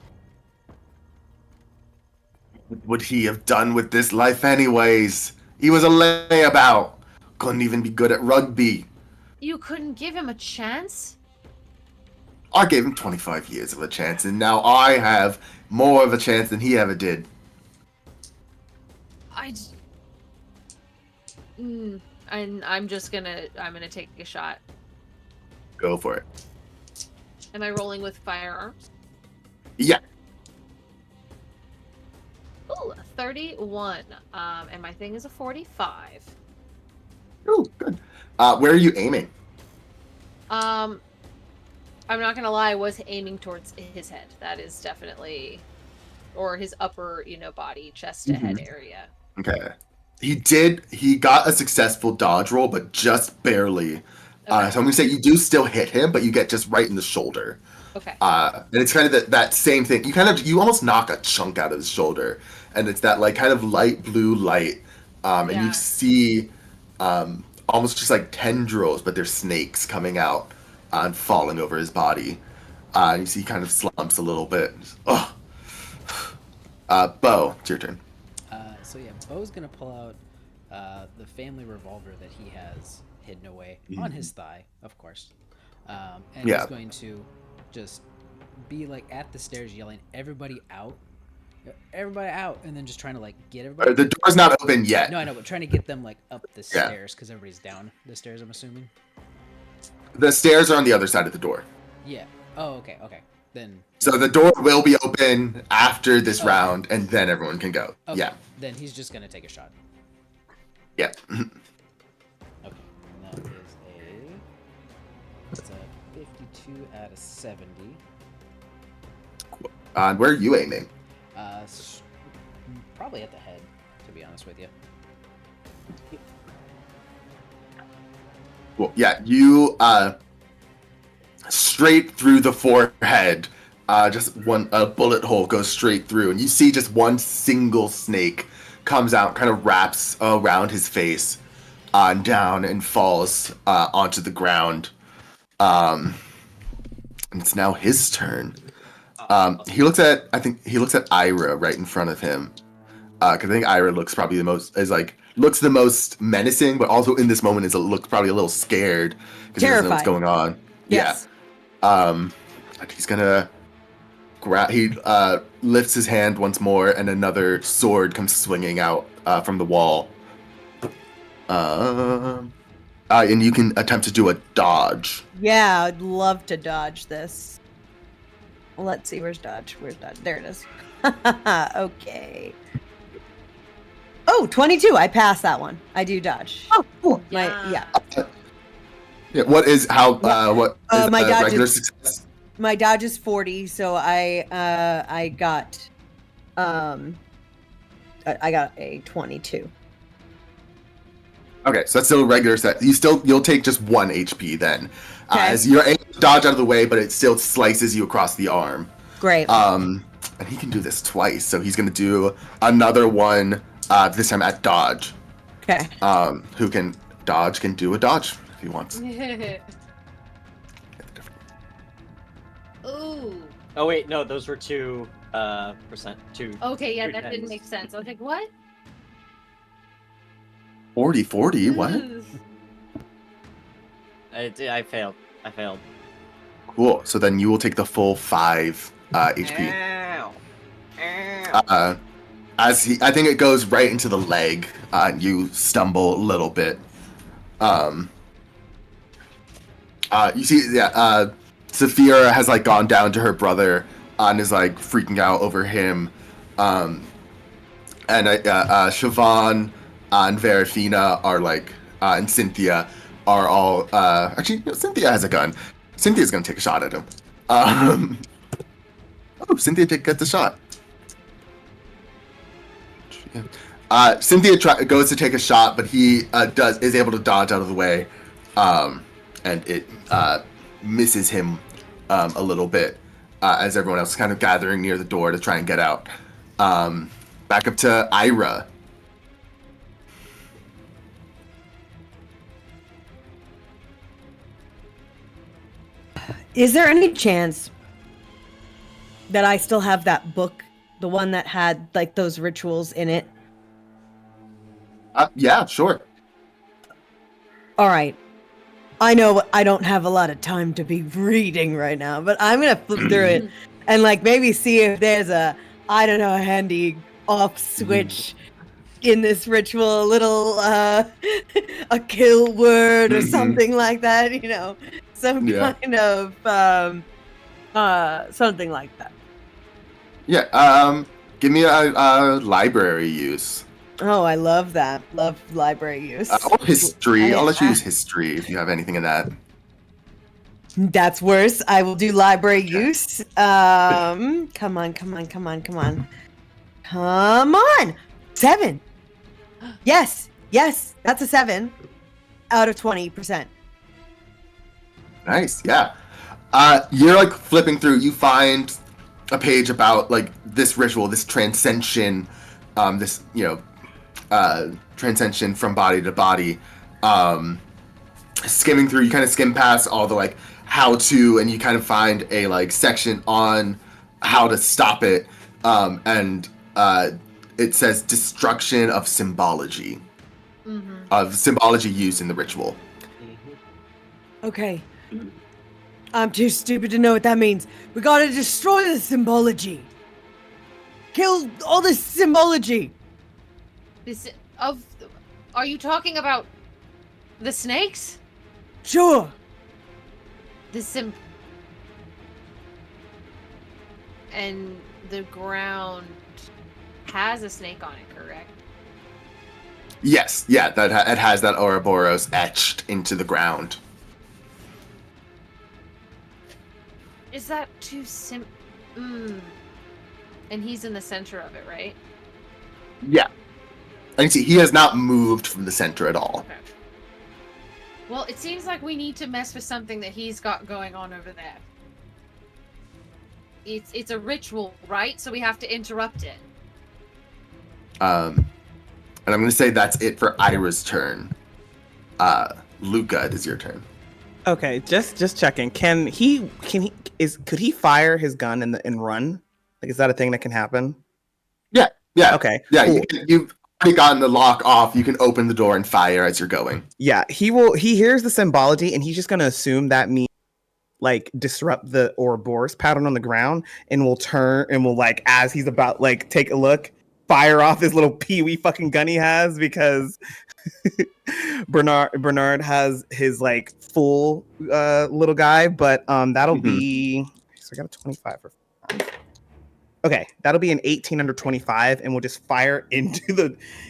What would he have done with this life anyways? He was a layabout. Couldn't even be good at rugby. You couldn't give him a chance? I gave him 25 years of a chance, and now I have more of a chance than he ever did. And I'm gonna take a shot. Go for it. Am I rolling with firearms? Yeah. Ooh, 31. And my thing is a 45. Oh, good. Where are you aiming? I'm not gonna lie, I was aiming towards his head. That is definitely, or his upper, body, chest to head area. Okay. He got a successful dodge roll, but just barely. So I'm going to say you do still hit him, but you get just right in the shoulder. Okay. And it's kind of that same thing. You almost knock a chunk out of his shoulder, and it's that like kind of light blue light. And you see almost just like tendrils, but they're snakes coming out and falling over his body. You see he kind of slumps a little bit. Oh. Bo, it's your turn. So yeah, Bo's gonna pull out the family revolver that he has hidden away on his thigh, of course, and he's going to just be like at the stairs yelling, everybody out, and then just trying to like get everybody. The door's not open yet. No, I know, but trying to get them like up the stairs because everybody's down the stairs, I'm assuming. The stairs are on the other side of the door. Yeah. Oh, okay. Then. So the door will be open after this round, and then everyone can go. Okay. Yeah. Then he's just gonna take a shot. Yeah. Okay. And that is a 52 out of 70. Where are you aiming? Probably at the head, to be honest with you. Cool. Yeah, you straight through the forehead. Just a bullet hole goes straight through, and you see just one single snake comes out, kind of wraps around his face, down and falls onto the ground. And it's now his turn. He looks at Ira right in front of him, because I think Ira looks probably looks the most menacing, but also in this moment looks probably a little scared because he doesn't know what's going on. Yes. Yeah. He's gonna grab. He lifts his hand once more, and another sword comes swinging out from the wall. And you can attempt to do a dodge. Yeah, I'd love to dodge this. Let's see, where's dodge? There it is. Okay. Oh, 22. I passed that one. I do dodge. Oh, cool. Yeah. Yeah. What is what is my dodge regular is, success? My dodge is 40, so I got a 22. Okay, so that's still a regular set. You'll take just 1 HP then, Okay. as you're able to dodge out of the way, but it still slices you across the arm. Great. And he can do this twice, so he's gonna do another one. This time at dodge. Okay. Who can dodge can do a dodge if he wants. Ooh. Oh wait, no, those were 2%. Okay, yeah, Two that didn't tens. make sense. I was like, what? 40, what? I failed. Cool. So then you will take the full 5 HP. Ow. I think it goes right into the leg. You stumble a little bit. You see, Saphira has gone down to her brother and is freaking out over him. And Siobhan and Verafina are and Cynthia are all actually no, Cynthia has a gun. Cynthia's gonna take a shot at him. Cynthia gets a shot. Cynthia goes to take a shot, but he is able to dodge out of the way, and it misses him a little bit as everyone else is kind of gathering near the door to try and get out. Back up to Ira. Is there any chance that I still have that book, the one that had those rituals in it? Yeah, sure. All right. I know I don't have a lot of time to be reading right now, but I'm gonna flip through it and maybe see if there's a handy off switch in this ritual a little a kill word or something like that, you know, some Yeah. kind of something like that. Yeah. Give me a library use. Oh, I love that. Love library use. Or history. I'll let you Ah. use history if you have anything in that. That's worse. I will do library Okay. use. Come on. Come on. 7. Yes, that's a 7 out of 20%. Nice. Yeah. You're like flipping through. You find a page about like this ritual, this transcension, this transcension from body to body. Skimming through, you kind of skim past all the like how to, and you kind of find a like section on how to stop it, and it says destruction of symbology, of symbology used in the ritual. Okay. I'm too stupid to know what that means. We gotta destroy the symbology. Kill all the symbology. Are you talking about the snakes? Sure. And the ground has a snake on it, correct? Yes, yeah, it has that Ouroboros etched into the ground. Is that too And he's in the center of it, right? Yeah. And see, he has not moved from the center at all. Okay. Well, it seems like we need to mess with something that he's got going on over there. It's a ritual, right? So we have to interrupt it. And I'm gonna say that's it for Ira's turn. Luca, it is your turn. Okay, just checking. Could he fire his gun and run? Like, is that a thing that can happen? Yeah. Okay. Yeah, Cool. you've already gotten the lock off. You can open the door and fire as you're going. Yeah, he hears the symbology and he's just gonna assume that means like disrupt the Ouroboros pattern on the ground, and will turn and will like, as he's about like take a look, fire off his little peewee fucking gun he has, because Bernard has his like full little guy, but that'll be, so I got a 25 for okay, that'll be an 18 under 25, and we'll just fire into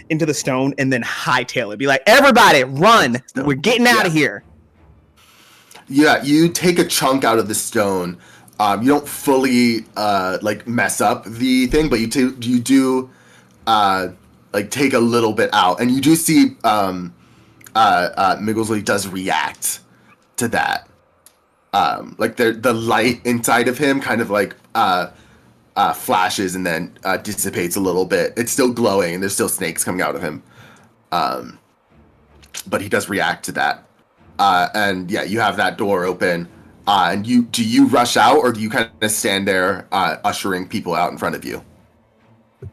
the stone and then hightail it. Be like, everybody, run! We're getting out of here. Yeah, you take a chunk out of the stone. You don't fully like mess up the thing, but you do like take a little bit out, and you do see Migglesly does react to that. Like the light inside of him kind of like flashes and then dissipates a little bit. It's still glowing, and there's still snakes coming out of him. But he does react to that. And yeah, you have that door open. And do you rush out, or do you kind of stand there ushering people out in front of you?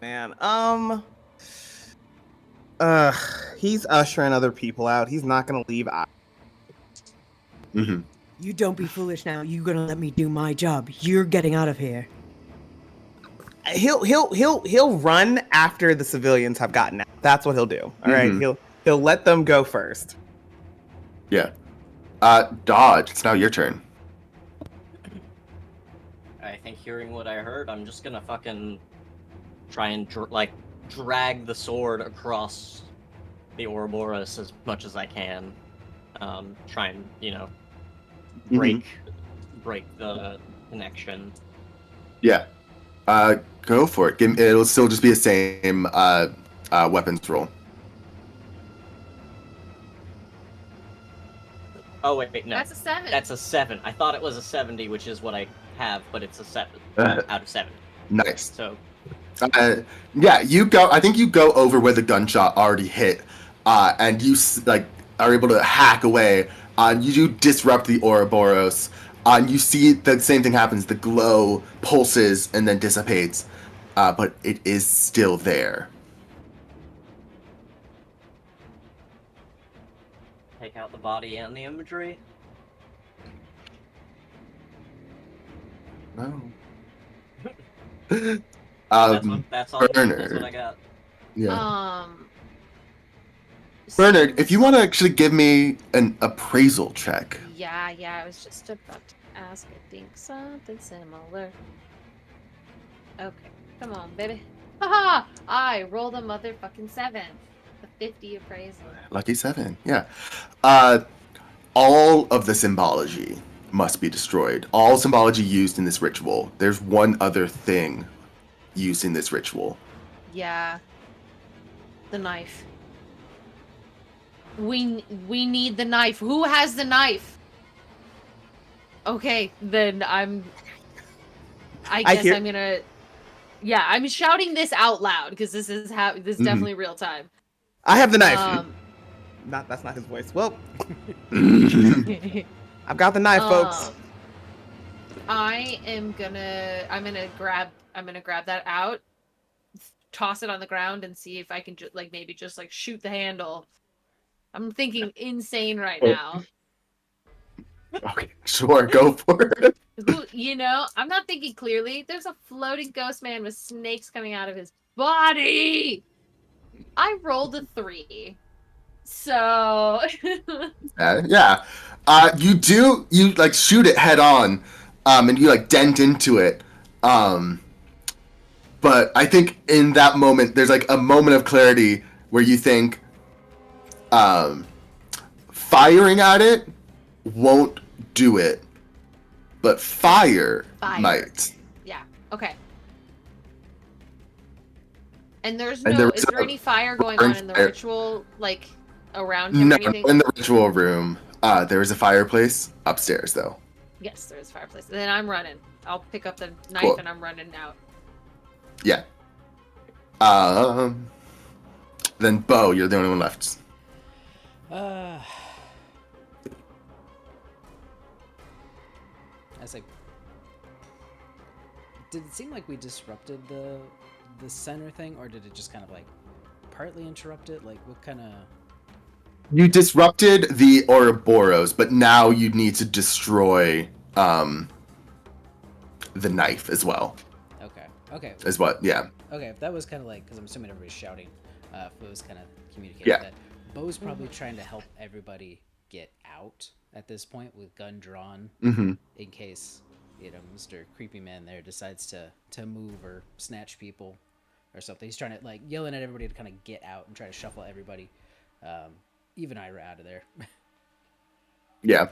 Man, he's ushering other people out. He's not gonna leave. Mm-hmm. You don't be foolish now. You're gonna let me do my job. You're getting out of here. He'll run after the civilians have gotten out. That's what he'll do. All right, he'll let them go first. Yeah. Dodge, it's now your turn. I think hearing what I heard, I'm just gonna fucking try and drag the sword across the Ouroboros as much as I can. Try and, break the connection. Yeah. Go for it. It'll still just be the same weapons roll. Oh wait, no. That's a 7. That's a 7. I thought it was a 70, which is what I have, but it's a 7 out of 7. Nice. So, yeah, you go. I think you go over where the gunshot already hit, and you like are able to hack away. You do disrupt the Ouroboros. You see the same thing happens. The glow pulses and then dissipates, but it is still there. take out the body and the imagery. No. That's all. That's what I got. Yeah. Bernard, if you want to actually give me an appraisal check. Yeah, I was just about to ask. I think something similar. Okay, come on, baby. Haha! I rolled a motherfucking 7. The 50 appraisal. Lucky 7, yeah. All of the symbology must be destroyed. All symbology used in this ritual. There's one other thing used in this ritual. Yeah. The knife. We need the knife. Who has the knife? Okay, then I guess I'm gonna. Yeah, I'm shouting this out loud because this is definitely real time. I have the knife. That's not his voice. Well, I've got the knife, folks. I'm gonna grab that out, toss it on the ground, and see if I can maybe just shoot the handle. I'm thinking insane right now. Okay, sure, go for it. I'm not thinking clearly. There's a floating ghost man with snakes coming out of his body. I rolled a 3. So Yeah. You shoot it head on, and you dent into it. But I think in that moment there's a moment of clarity where you think firing at it won't do it, but fire might. Yeah. Okay. And is And there any fire going on in the ritual, around him No, or anything? in the ritual room. There is a fireplace upstairs, though. Yes, there is a fireplace. Then I'm running. I'll pick up the knife and I'm running out. Yeah. Then Bo, you're the only one left. I was like, did it seem like we disrupted the center thing, or did it just kind of partly interrupt it? What kind of? You disrupted the Ouroboros, but now you need to destroy the knife as well. Okay. Is what? Yeah. Okay, if that was kind of because I'm assuming everybody's shouting. If it was kind of communicating that, Bo's probably trying to help everybody get out at this point with gun drawn, in case Mr. Creepy Man there decides to move or snatch people or something. He's trying to yelling at everybody to kind of get out and try to shuffle everybody, even Ira, out of there. Yeah.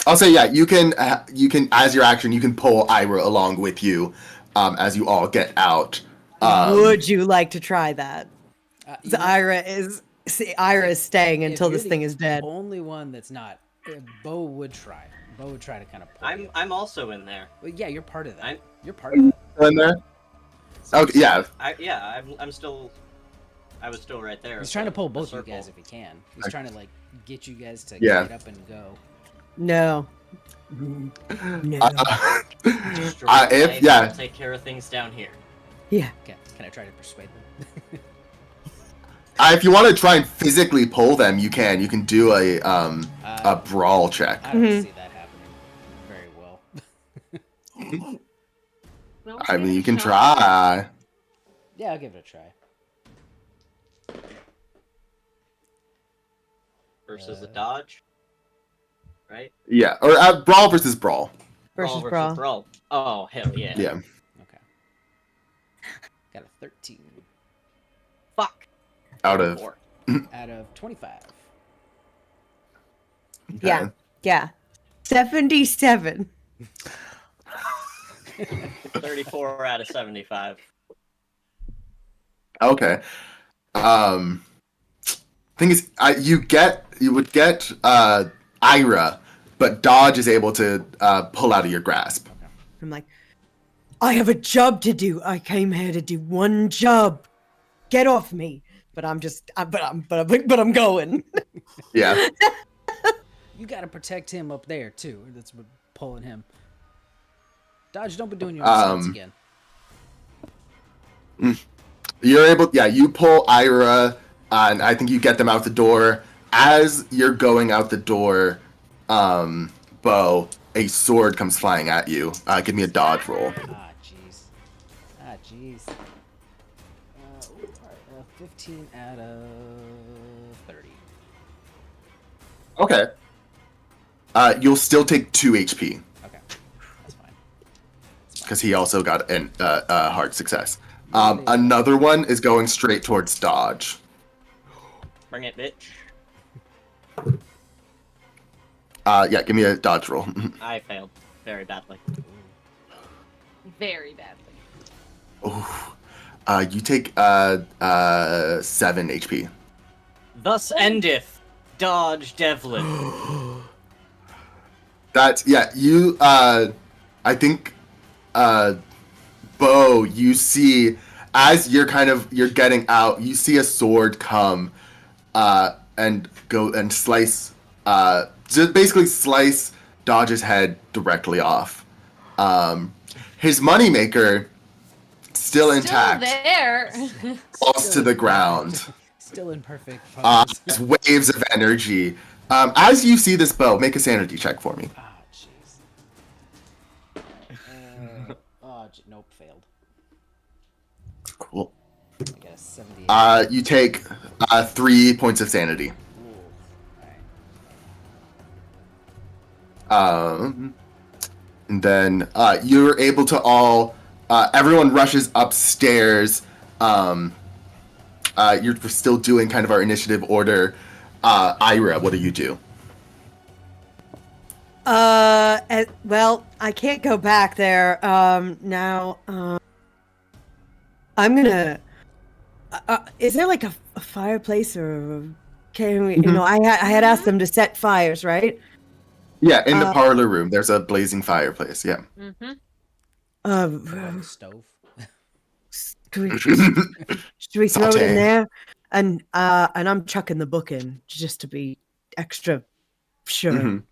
I'll say you can as your action you can pull Ira along with you as you all get out. Would you like to try that? Ira is staying until this thing is dead. The only one that's not. Bo would try. Bo would try to kind of pull. I'm also in there. Well, yeah, you're part of that. You're part of that. In there. Okay. Yeah. I'm still. I was still right there. He's trying to pull both you guys if he can. He's trying to get you guys to Yeah. get up and go. No. I'll take care of things down here. Yeah. Okay. Can I try to persuade them? If you want to try and physically pull them, you can. You can do a brawl check. I don't see that happening very well. Well, I mean, you can try. Yeah, I'll give it a try. Versus a dodge, right? Yeah, or brawl versus brawl. Versus brawl. brawl. Oh, hell yeah. Yeah. Okay. Got a 13 Fuck. Out of 4. out of 25. Okay. Yeah. 77. 34 out of 75. Okay. Thing is, you would get Ira, but Dodge is able to pull out of your grasp. I'm like, I have a job to do. I came here to do one job. Get off me. But I'm going. Yeah. You gotta protect him up there too. That's what pulling him. Dodge, don't be doing your own again. You're able. Yeah, you pull Ira, and I think you get them out the door. As you're going out the door, Bo, a sword comes flying at you. Give me a dodge roll. Ah, jeez. 15 out of 30. Okay. You'll still take 2 HP Okay, that's fine. because he also got a hard success. Really? Another one is going straight towards dodge. Bring it, bitch. Yeah, give me a dodge roll. I failed very badly. Very badly. Oh, you take 7 HP. Thus endeth Dodge Devlin. That's you. I think, Bo, you see as you're getting out, you see a sword come, and go and slice, just basically slice Dodge's head directly off. His moneymaker still intact, Still there. falls to the ground. Still in perfect pose. As waves of energy. As you see this bow, make a sanity check for me. Ah, jeez. Nope, failed. Cool. I got a 78. You take 3 points of sanity. Ooh, alright. And then you're able to everyone rushes upstairs. You're still doing kind of our initiative order. Ira, what do you do? Well, I can't go back there. Now, I'm gonna. Is there like a fireplace or can we? You know, I had asked them to set fires, right? Yeah, in the parlor room, there's a blazing fireplace. Yeah. Mm-hmm. Stove. Should we throw it Saute. in there? And I'm chucking the book in just to be extra sure. Mhm.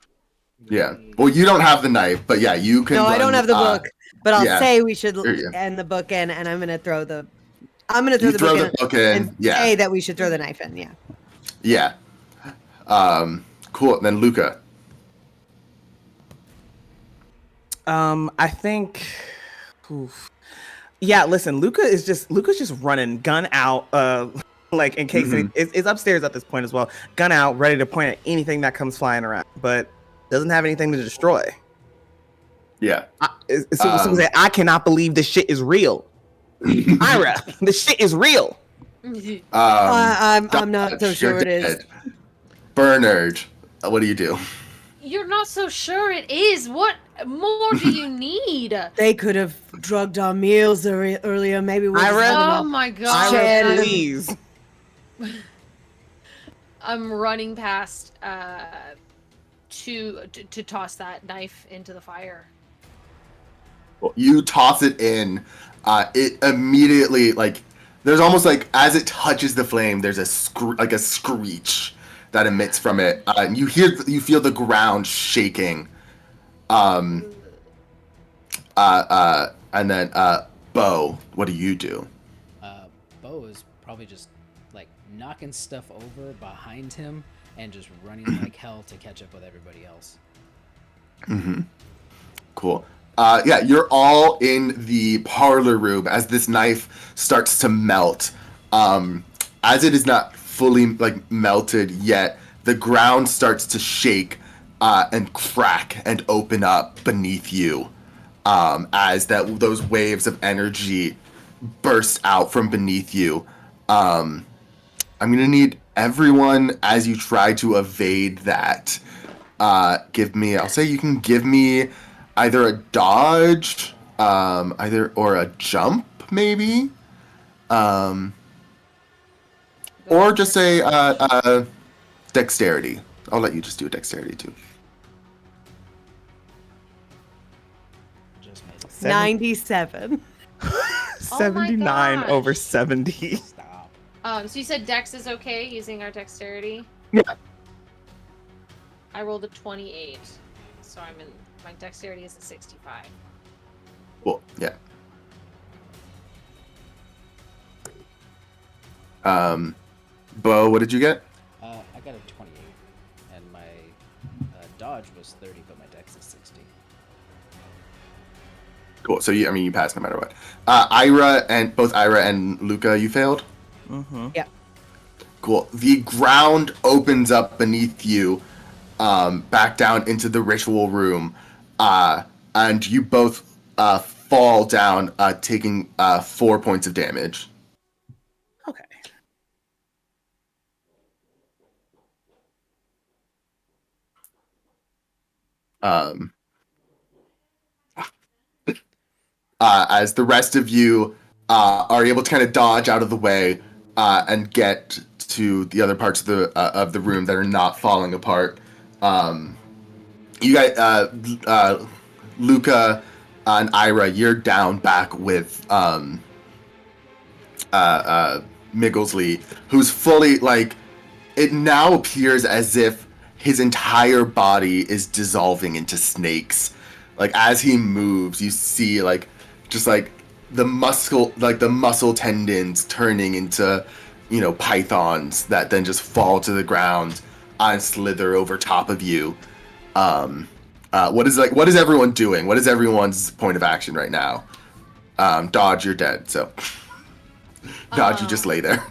Yeah. Well, you don't have the knife, but yeah, you can. No, I run, don't have the book, but I'll yeah. say we should There you go. end the book in, and I'm gonna throw the. You throw the book in. and Yeah. say that we should throw the knife in. Yeah. Yeah. Cool. And then Luca. I think. Oof. Yeah, listen, Luca's just running, gun out, like in case it's upstairs at this point as well. Gun out, ready to point at anything that comes flying around, but doesn't have anything to destroy. Yeah. I cannot believe this shit is real. Ira, this shit is real. I'm not so Dodge, sure you're it is. dead. Bernard, what do you do? You're not so sure it is. What more do you need? They could have drugged our meals earlier. Maybe we'll just Ira? let them Oh up. my god. Ira, Shannon. please. I'm running past to toss that knife into the fire. You toss it in. It immediately, like, there's almost like as it touches the flame, there's a screech that emits from it. And you feel the ground shaking. And then Bo, what do you do? Bo is probably just like knocking stuff over behind him and just running like hell to catch up with everybody else. Mm-hmm. Cool. Yeah, you're all in the parlor room as this knife starts to melt. As it is not fully like melted yet, the ground starts to shake and crack and open up beneath you as those waves of energy burst out from beneath you. I'm gonna need everyone as you try to evade that. I'll say you can give me either a dodge, or a jump, maybe, or just say dexterity. I'll let you just do a dexterity too. Just made it. 97. 79 gosh. over 70. Stop. So you said Dex is okay using our dexterity? Yeah. I rolled a 28, so my dexterity is a 65. Cool. Yeah. Bo, what did you get? I got a 28, and my dodge was 30, but my dex is 60. Cool. So you passed no matter what. Both Ira and Luca, you failed. Mm-hmm. Yeah. Cool. The ground opens up beneath you, back down into the ritual room, and you both fall down, taking 4 points of damage. Okay. As the rest of you are able to kind of dodge out of the way and get to the other parts of the room that are not falling apart. You guys, Luca and Ira, you're down back with Migglesly, who's fully like. It now appears as if his entire body is dissolving into snakes. Like as he moves, you see like just like the muscle tendons turning into, pythons that then just fall to the ground and slither over top of you. What is everyone doing? What is everyone's point of action right now? Dodge, you're dead. So Dodge, you just lay there.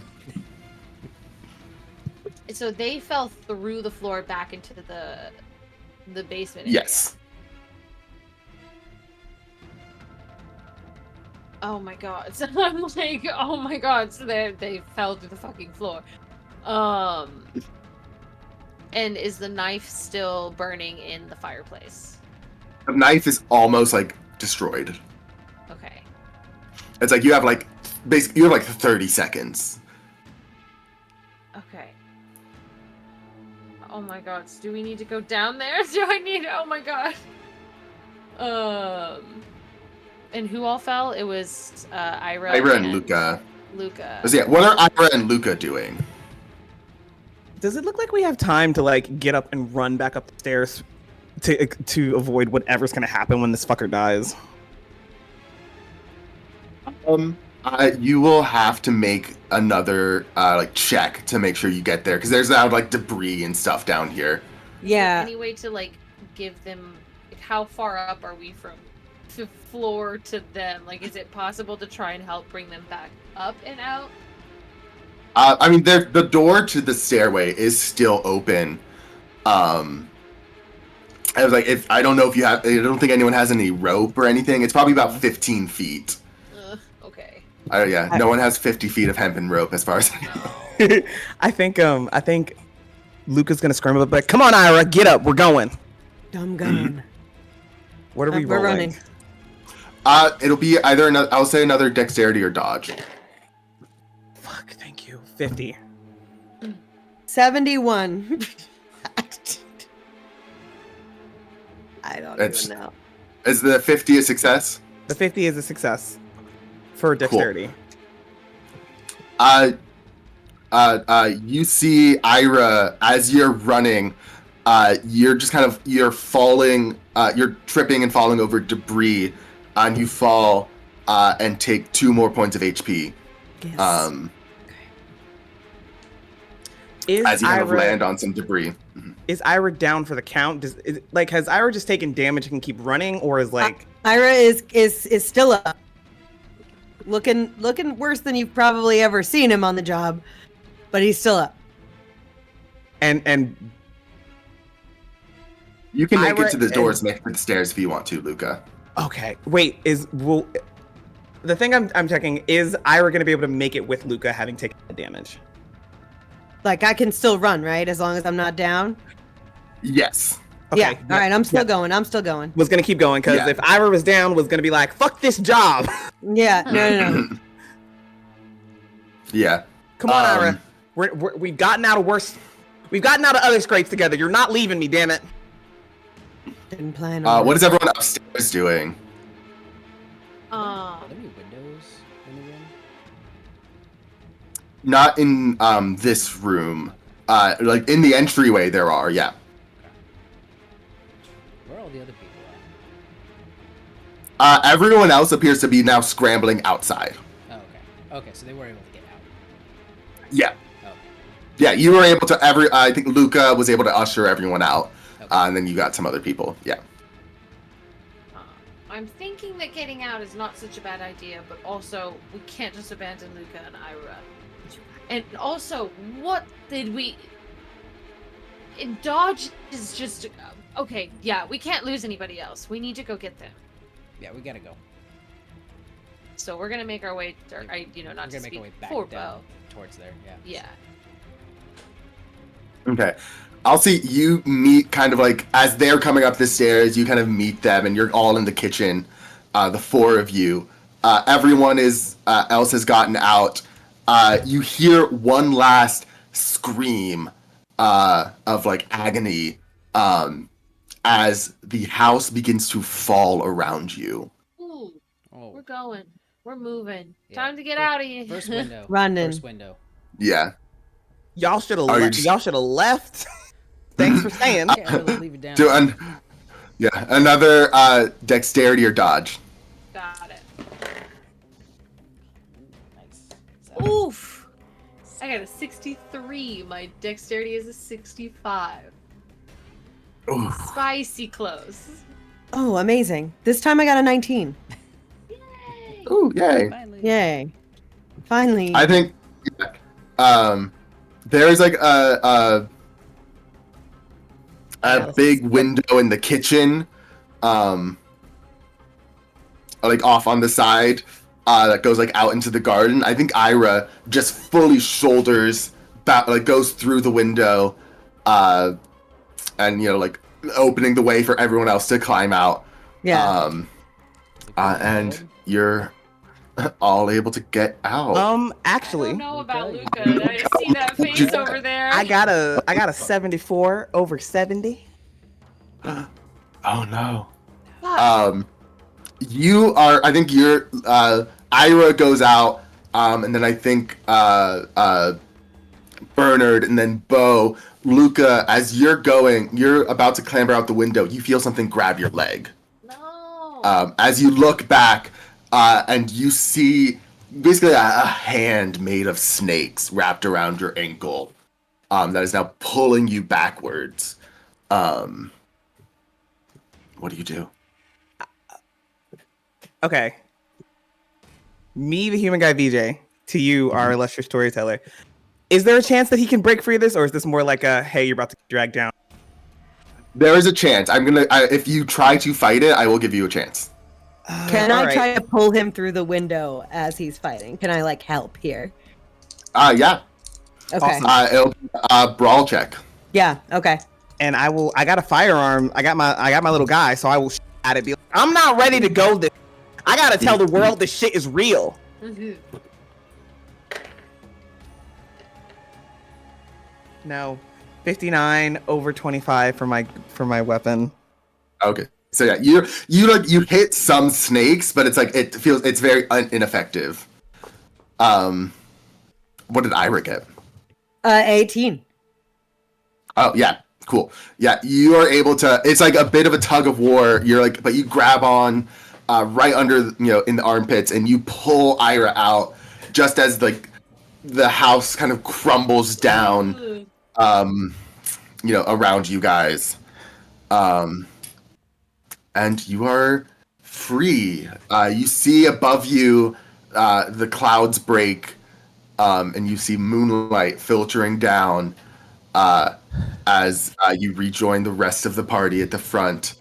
So they fell through the floor back into the basement area. Yes. Oh my god. So I'm like, oh my god. So they fell through the fucking floor. And is the knife still burning in the fireplace? The knife is almost like destroyed. Okay. It's like you have like 30 seconds. Okay. Oh my god. So do we need to go down there? Oh my god. And who all fell? It was Ira and Luca. So yeah, what are Ira and Luca doing? Does it look like we have time to like get up and run back up the stairs to avoid whatever's gonna happen when this fucker dies? You will have to make another check to make sure you get there because there's now like debris and stuff down here. Yeah. Any way to like give them? Like, how far up are we from the floor to them? Like, is it possible to try and help bring them back up and out? I mean, the door to the stairway is still open. I was like, I don't know if you have. I don't think anyone has any rope or anything. It's probably about 15 feet. Okay. No one has 50 feet of hempen rope as far as I know. I think Luca's gonna scream up like, "Come on, Ira, get up, we're going." Dumb gun. What are we We're rolling? running. It'll be either I'll say another dexterity or dodge. Fuck, thank you. 50. 71. I don't It's- even know. Is the 50 a success? The 50 is a success for dexterity. You see Ira as you're running. You're just you're falling. You're tripping and falling over debris, and you fall and take 2 more points of HP. Yes. As you Ira, land on some debris. is Ira down for the count? Has Ira just taken damage and can keep running, or is like Ira is still up. Looking worse than you've probably ever seen him on the job, but he's still up. and You can make Ira it to the doors and- next to the stairs if you want to, Luca. okay, wait, the thing I'm checking is Ira gonna be able to make it with Luca having taken the damage? Like I can still run, right? As long as I'm not down. Yes. Okay, Yeah. All right. I'm still going. Was gonna keep going because Yeah. if Ira was down, was gonna be like, "Fuck this job." Yeah. No. Yeah. Come on, Ira. We've gotten out of worse. We've gotten out of other scrapes together. You're not leaving me, damn it. Didn't plan on. What is everyone upstairs doing? Are there any windows in the room? Not in this room. Like in the entryway there are, yeah. Where are all the other people at? Everyone else appears to be now scrambling outside. Oh, okay. Okay, so they were able to get out. Yeah. Okay. Yeah, you were able to I think Luca was able to usher everyone out. Okay. And then you got some other people. Yeah. I'm thinking that getting out is not such a bad idea, but also we can't just abandon Luca and Ira. And also, what did we... Dodge is just okay. Yeah, we can't lose anybody else. We need to go get them. Yeah, we gotta go. So we're gonna make our way, or not We're to gonna make speak our way back for down Bo. towards there. Yeah. Yeah. Okay. I'll see you meet kind of like as they're coming up the stairs, you kind of meet them and you're all in the kitchen, the four of you. Everyone else has gotten out. You hear one last scream of like agony as the house begins to fall around you. Ooh, Oh. we're going. We're moving. Yeah. Time to get out of here. First window. Running. First window. Yeah. Y'all should have Are you left. just- Y'all should have left. Thanks for staying. Can't really leave it down. Do another dexterity or dodge. Got it. Nice. Oof. I got a 63. My dexterity is a 65. Ooh. Spicy close. Oh, amazing. This time I got a 19. Yay! Ooh, yay. Finally. Yay. Finally. I think there's like a big window in the kitchen, like off on the side, that goes like out into the garden. I think Ira just fully shoulders back, like goes through the window, and like opening the way for everyone else to climb out. Yeah. And you're all able to get out. I Actually, don't know about Okay. Luca. I see that face over there. I got a 74 over 70. Oh no. Fuck. You are. I think you're. Ira goes out, and then I think Bernard, and then Bo, Luca. As you're about to clamber out the window. You feel something grab your leg. No. As you look back, and you see basically a hand made of snakes wrapped around your ankle, that is now pulling you backwards. What do you do? Okay. Me, the human guy VJ, to you, our illustrious storyteller. Is there a chance that he can break free of this, or is this more like a, hey, you're about to get dragged down? There is a chance. If you try to fight it, I will give you a chance. Can I Alright. try to pull him through the window as he's fighting? Can I like help here? Yeah. Okay. Awesome. It'll be a brawl check. Yeah. Okay. And I got a firearm. I got my little guy, so I will shoot at it. Be like, I'm not ready to go. I gotta tell the world this shit is real. Mhm. No, 59 over 25 for my weapon. Okay. So yeah, you hit some snakes, but it's like it's very ineffective. What did Ira get? 18. Oh yeah, cool. Yeah, you are able to. It's like a bit of a tug of war. You're like, but you grab on right under, in the armpits, and you pull Ira out just as like the house kind of crumbles down, around you guys, and you are free. You see above you, the clouds break, and you see moonlight filtering down. As you rejoin the rest of the party at the front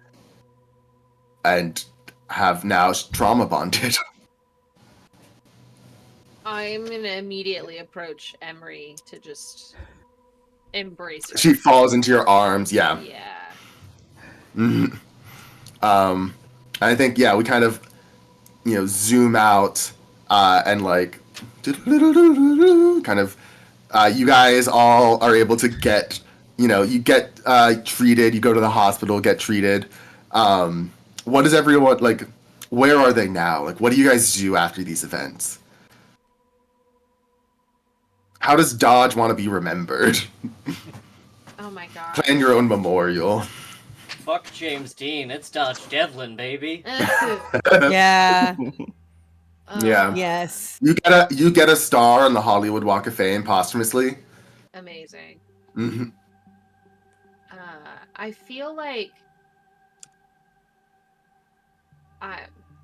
and have now trauma bonded. I'm gonna immediately approach Emery to just embrace her. She falls into your arms, yeah. Yeah. Mhm. I think, yeah, we kind of, zoom out and like, kind of, you guys all are able to get, you get treated, you go to the hospital, get treated. What does everyone, like, where are they now? Like, what do you guys do after these events? How does Dodge want to be remembered? Oh my god. Plan your own memorial. Fuck James Dean, it's Dodge Devlin, baby. Yeah. Yeah. Yes. You get a star on the Hollywood Walk of Fame posthumously. Amazing. Mm-hmm. I feel like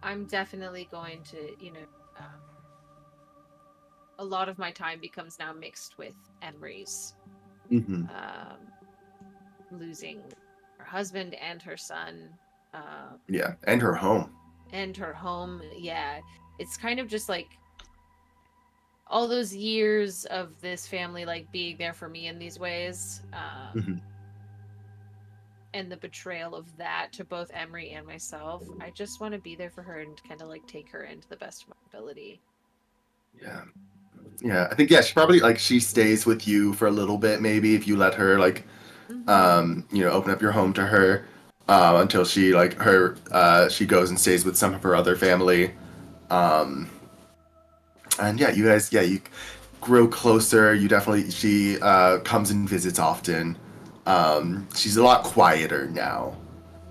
I'm definitely going to, a lot of my time becomes now mixed with Emery's. Mm-hmm. losing her husband and her son, Yeah, and her home. and her home. Yeah, it's kind of just like all those years of this family like being there for me in these ways, Mhm. and the betrayal of that to both Emery and myself. I just want to be there for her and kind of like take her in to the best of my ability. Yeah. Yeah, I think she probably like she stays with you for a little bit maybe if you let her like open up your home to her until she like her she goes and stays with some of her other family. And yeah, you guys you grow closer. You definitely she comes and visits often. She's a lot quieter now.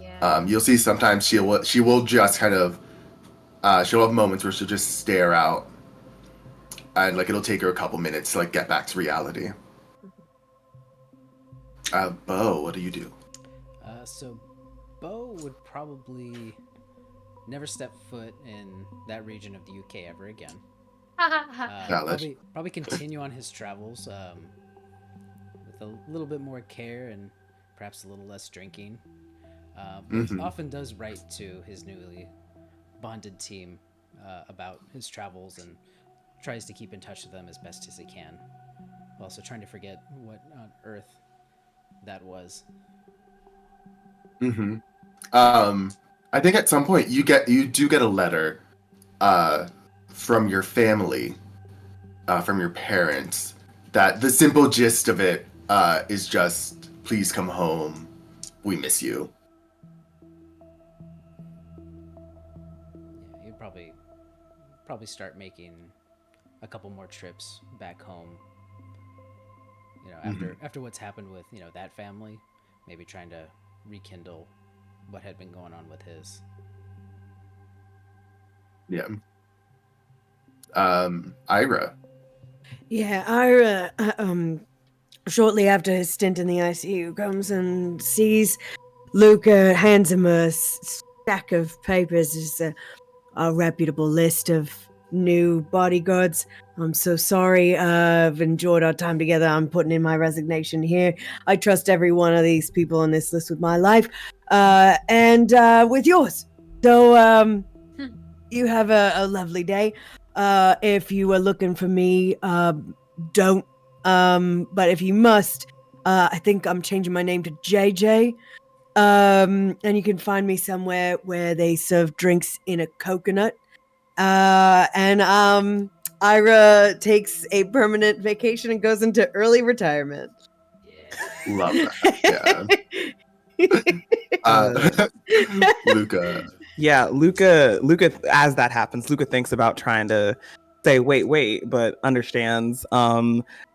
Yeah. You'll see sometimes she will just kind of she'll have moments where she'll just stare out and like it'll take her a couple minutes to like get back to reality. Bo, what do you do? So Bo would probably never step foot in that region of the UK ever again. Valid. Probably continue on his travels with a little bit more care and perhaps a little less drinking. But often does write to his newly bonded team about his travels and tries to keep in touch with them as best as he can. Also trying to forget what on earth that was. I think at some point you do get a letter from your family, from your parents, that the simple gist of it is just, please come home, we miss you. Yeah, he'd probably start making a couple more trips back home. You know, after what's happened with, you know, that family, maybe trying to rekindle what had been going on with his. Yeah. Ira. Yeah, Ira, shortly after his stint in the ICU, comes and sees Luca, hands him a stack of papers. It's a reputable list of new bodyguards. I'm so sorry. I've enjoyed our time together. I'm putting in my resignation here. I trust every one of these people on this list with my life, and with yours. So you have a lovely day. If you are looking for me, don't. But if you must, I think I'm changing my name to JJ. And you can find me somewhere where they serve drinks in a coconut. And Ira takes a permanent vacation and goes into early retirement. Love that. Yeah. Luca. Yeah, Luca, as that happens, Luca thinks about trying to say, wait, but understands.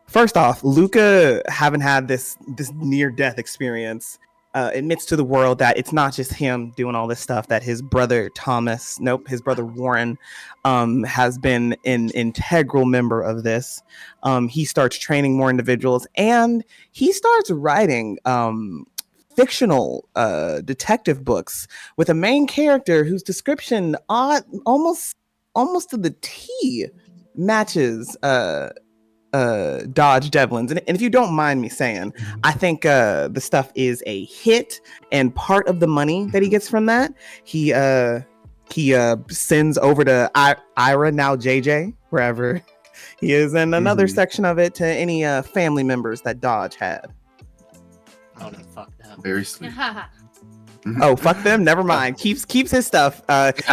First off, Luca, having had this near death experience, admits to the world that it's not just him doing all this stuff, that his brother his brother Warren, has been an integral member of this. He starts training more individuals, and he starts writing fictional detective books with a main character whose description almost to the T matches Dodge Devlin's. And if you don't mind me saying, I think the stuff is a hit, and part of the money that he gets from that, he sends over to Ira, now JJ, wherever he is, and another section of it to any family members that Dodge had. Oh no, fuck them. Very sweet. Oh, fuck them. Never mind. Keeps his stuff.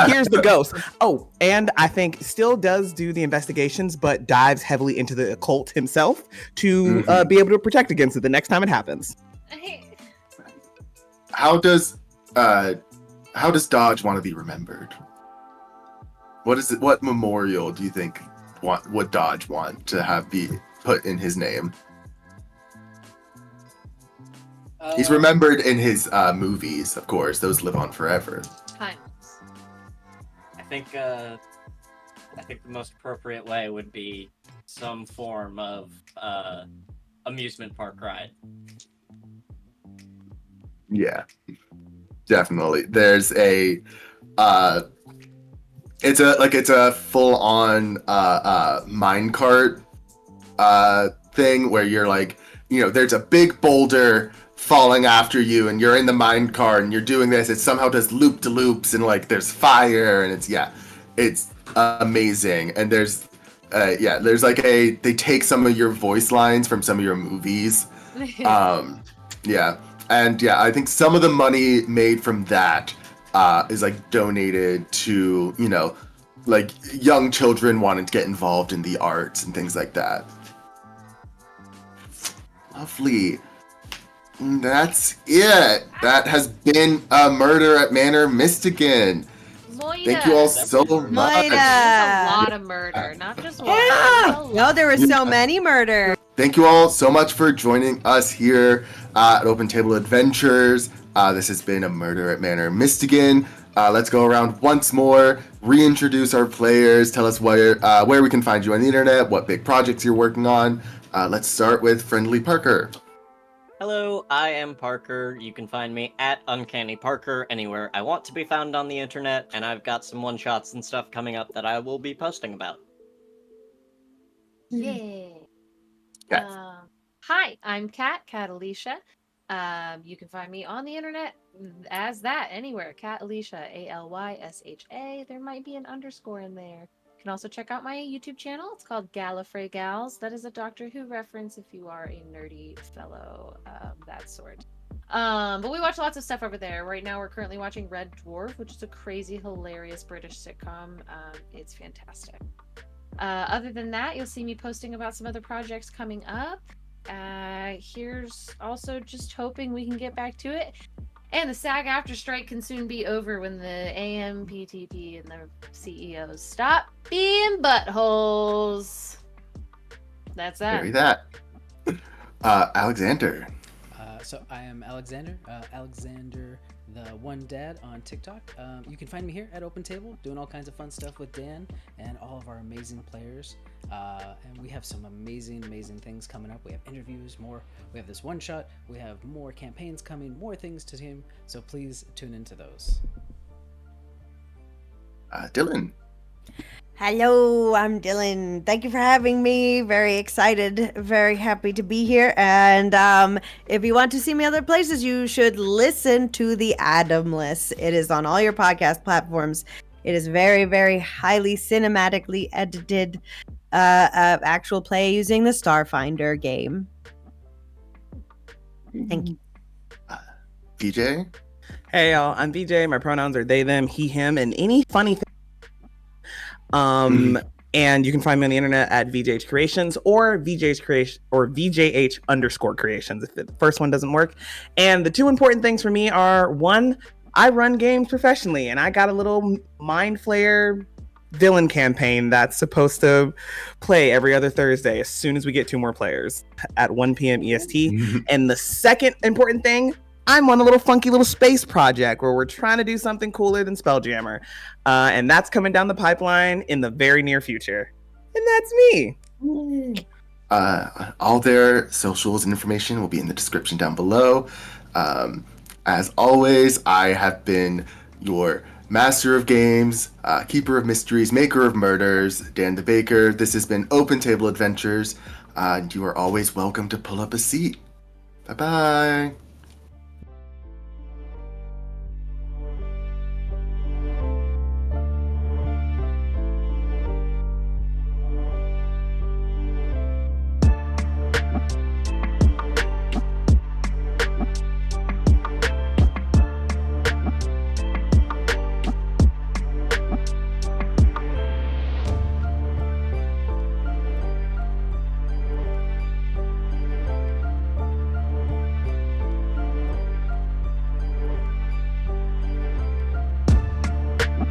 Here's the ghost. Oh, and I think still does do the investigations, but dives heavily into the occult himself to be able to protect against it the next time it happens. How does Dodge want to be remembered? What memorial do you think would Dodge want to have be put in his name? He's remembered in his movies, of course. Those live on forever. Times. I think the most appropriate way would be some form of amusement park ride. Yeah, definitely. There's a it's a full on minecart thing where you're like, there's a big boulder falling after you, and you're in the mine cart, and you're doing this. It somehow does loop to loops, and like there's fire, and it's amazing. And there's like they take some of your voice lines from some of your movies. Yeah, and I think some of the money made from that is like donated to like young children wanting to get involved in the arts and things like that. Lovely. That's it. That has been a Murder at Manor Mistigan. Moida. Thank you all so much. That's a lot of murder, not just one. Yeah. A lot. No, there were so many murder. Thank you all so much for joining us here at Open Table Adventures. This has been a Murder at Manor Mistigan. Let's go around once more, reintroduce our players, tell us where we can find you on the internet, what big projects you're working on. Let's start with Friendly Parker. Hello, I am Parker. You can find me at Uncanny Parker anywhere I want to be found on the internet, and I've got some one-shots and stuff coming up that I will be posting about. Yeah. Kat. Hi, I'm Kat Alicia. You can find me on the internet as that anywhere. Kat Alicia, Alysha. There might be an underscore in there. You can also check out my YouTube channel. It's called Gallifrey Gals. That is a Doctor Who reference if you are a nerdy fellow, that sort. But we watch lots of stuff over there. Right now we're currently watching Red Dwarf, which is a crazy, hilarious British sitcom. It's fantastic. Other than that, you'll see me posting about some other projects coming up. Here's also just hoping we can get back to it. And the SAG-AFTRA strike can soon be over when the AMPTP and the CEOs stop being buttholes. That's that. Very that. Alexander. So I am Alexander, Alexander the One Dad on TikTok. You can find me here at Open Table doing all kinds of fun stuff with Dan and all of our amazing players. And we have some amazing things coming up. We have interviews, more. We have this one shot. We have more campaigns coming, more things to team. So please tune into those. Dylan. Hello, I'm Dylan. Thank you for having me. Very excited, very happy to be here. And if you want to see me other places, you should listen to the Adamless. It is on all your podcast platforms. It is very highly cinematically edited actual play using the Starfinder game. Thank you. VJ. Hey y'all, I'm VJ. My pronouns are they, them, he, him, and any funny thing. And you can find me on the internet at VJH Creations or VJH Creation or VJH _creations if the first one doesn't work. And the two important things for me are, one, I run games professionally, and I got a little Mind Flayer villain campaign that's supposed to play every other Thursday as soon as we get 2 more players at 1 p.m. EST. And the second important thing, I'm on a little funky little space project where we're trying to do something cooler than Spelljammer. And that's coming down the pipeline in the very near future. And that's me. All their socials and information will be in the description down below. As always, I have been your master of games, keeper of mysteries, maker of murders, Dan the Baker. This has been Open Table Adventures. And you are always welcome to pull up a seat. Bye-bye.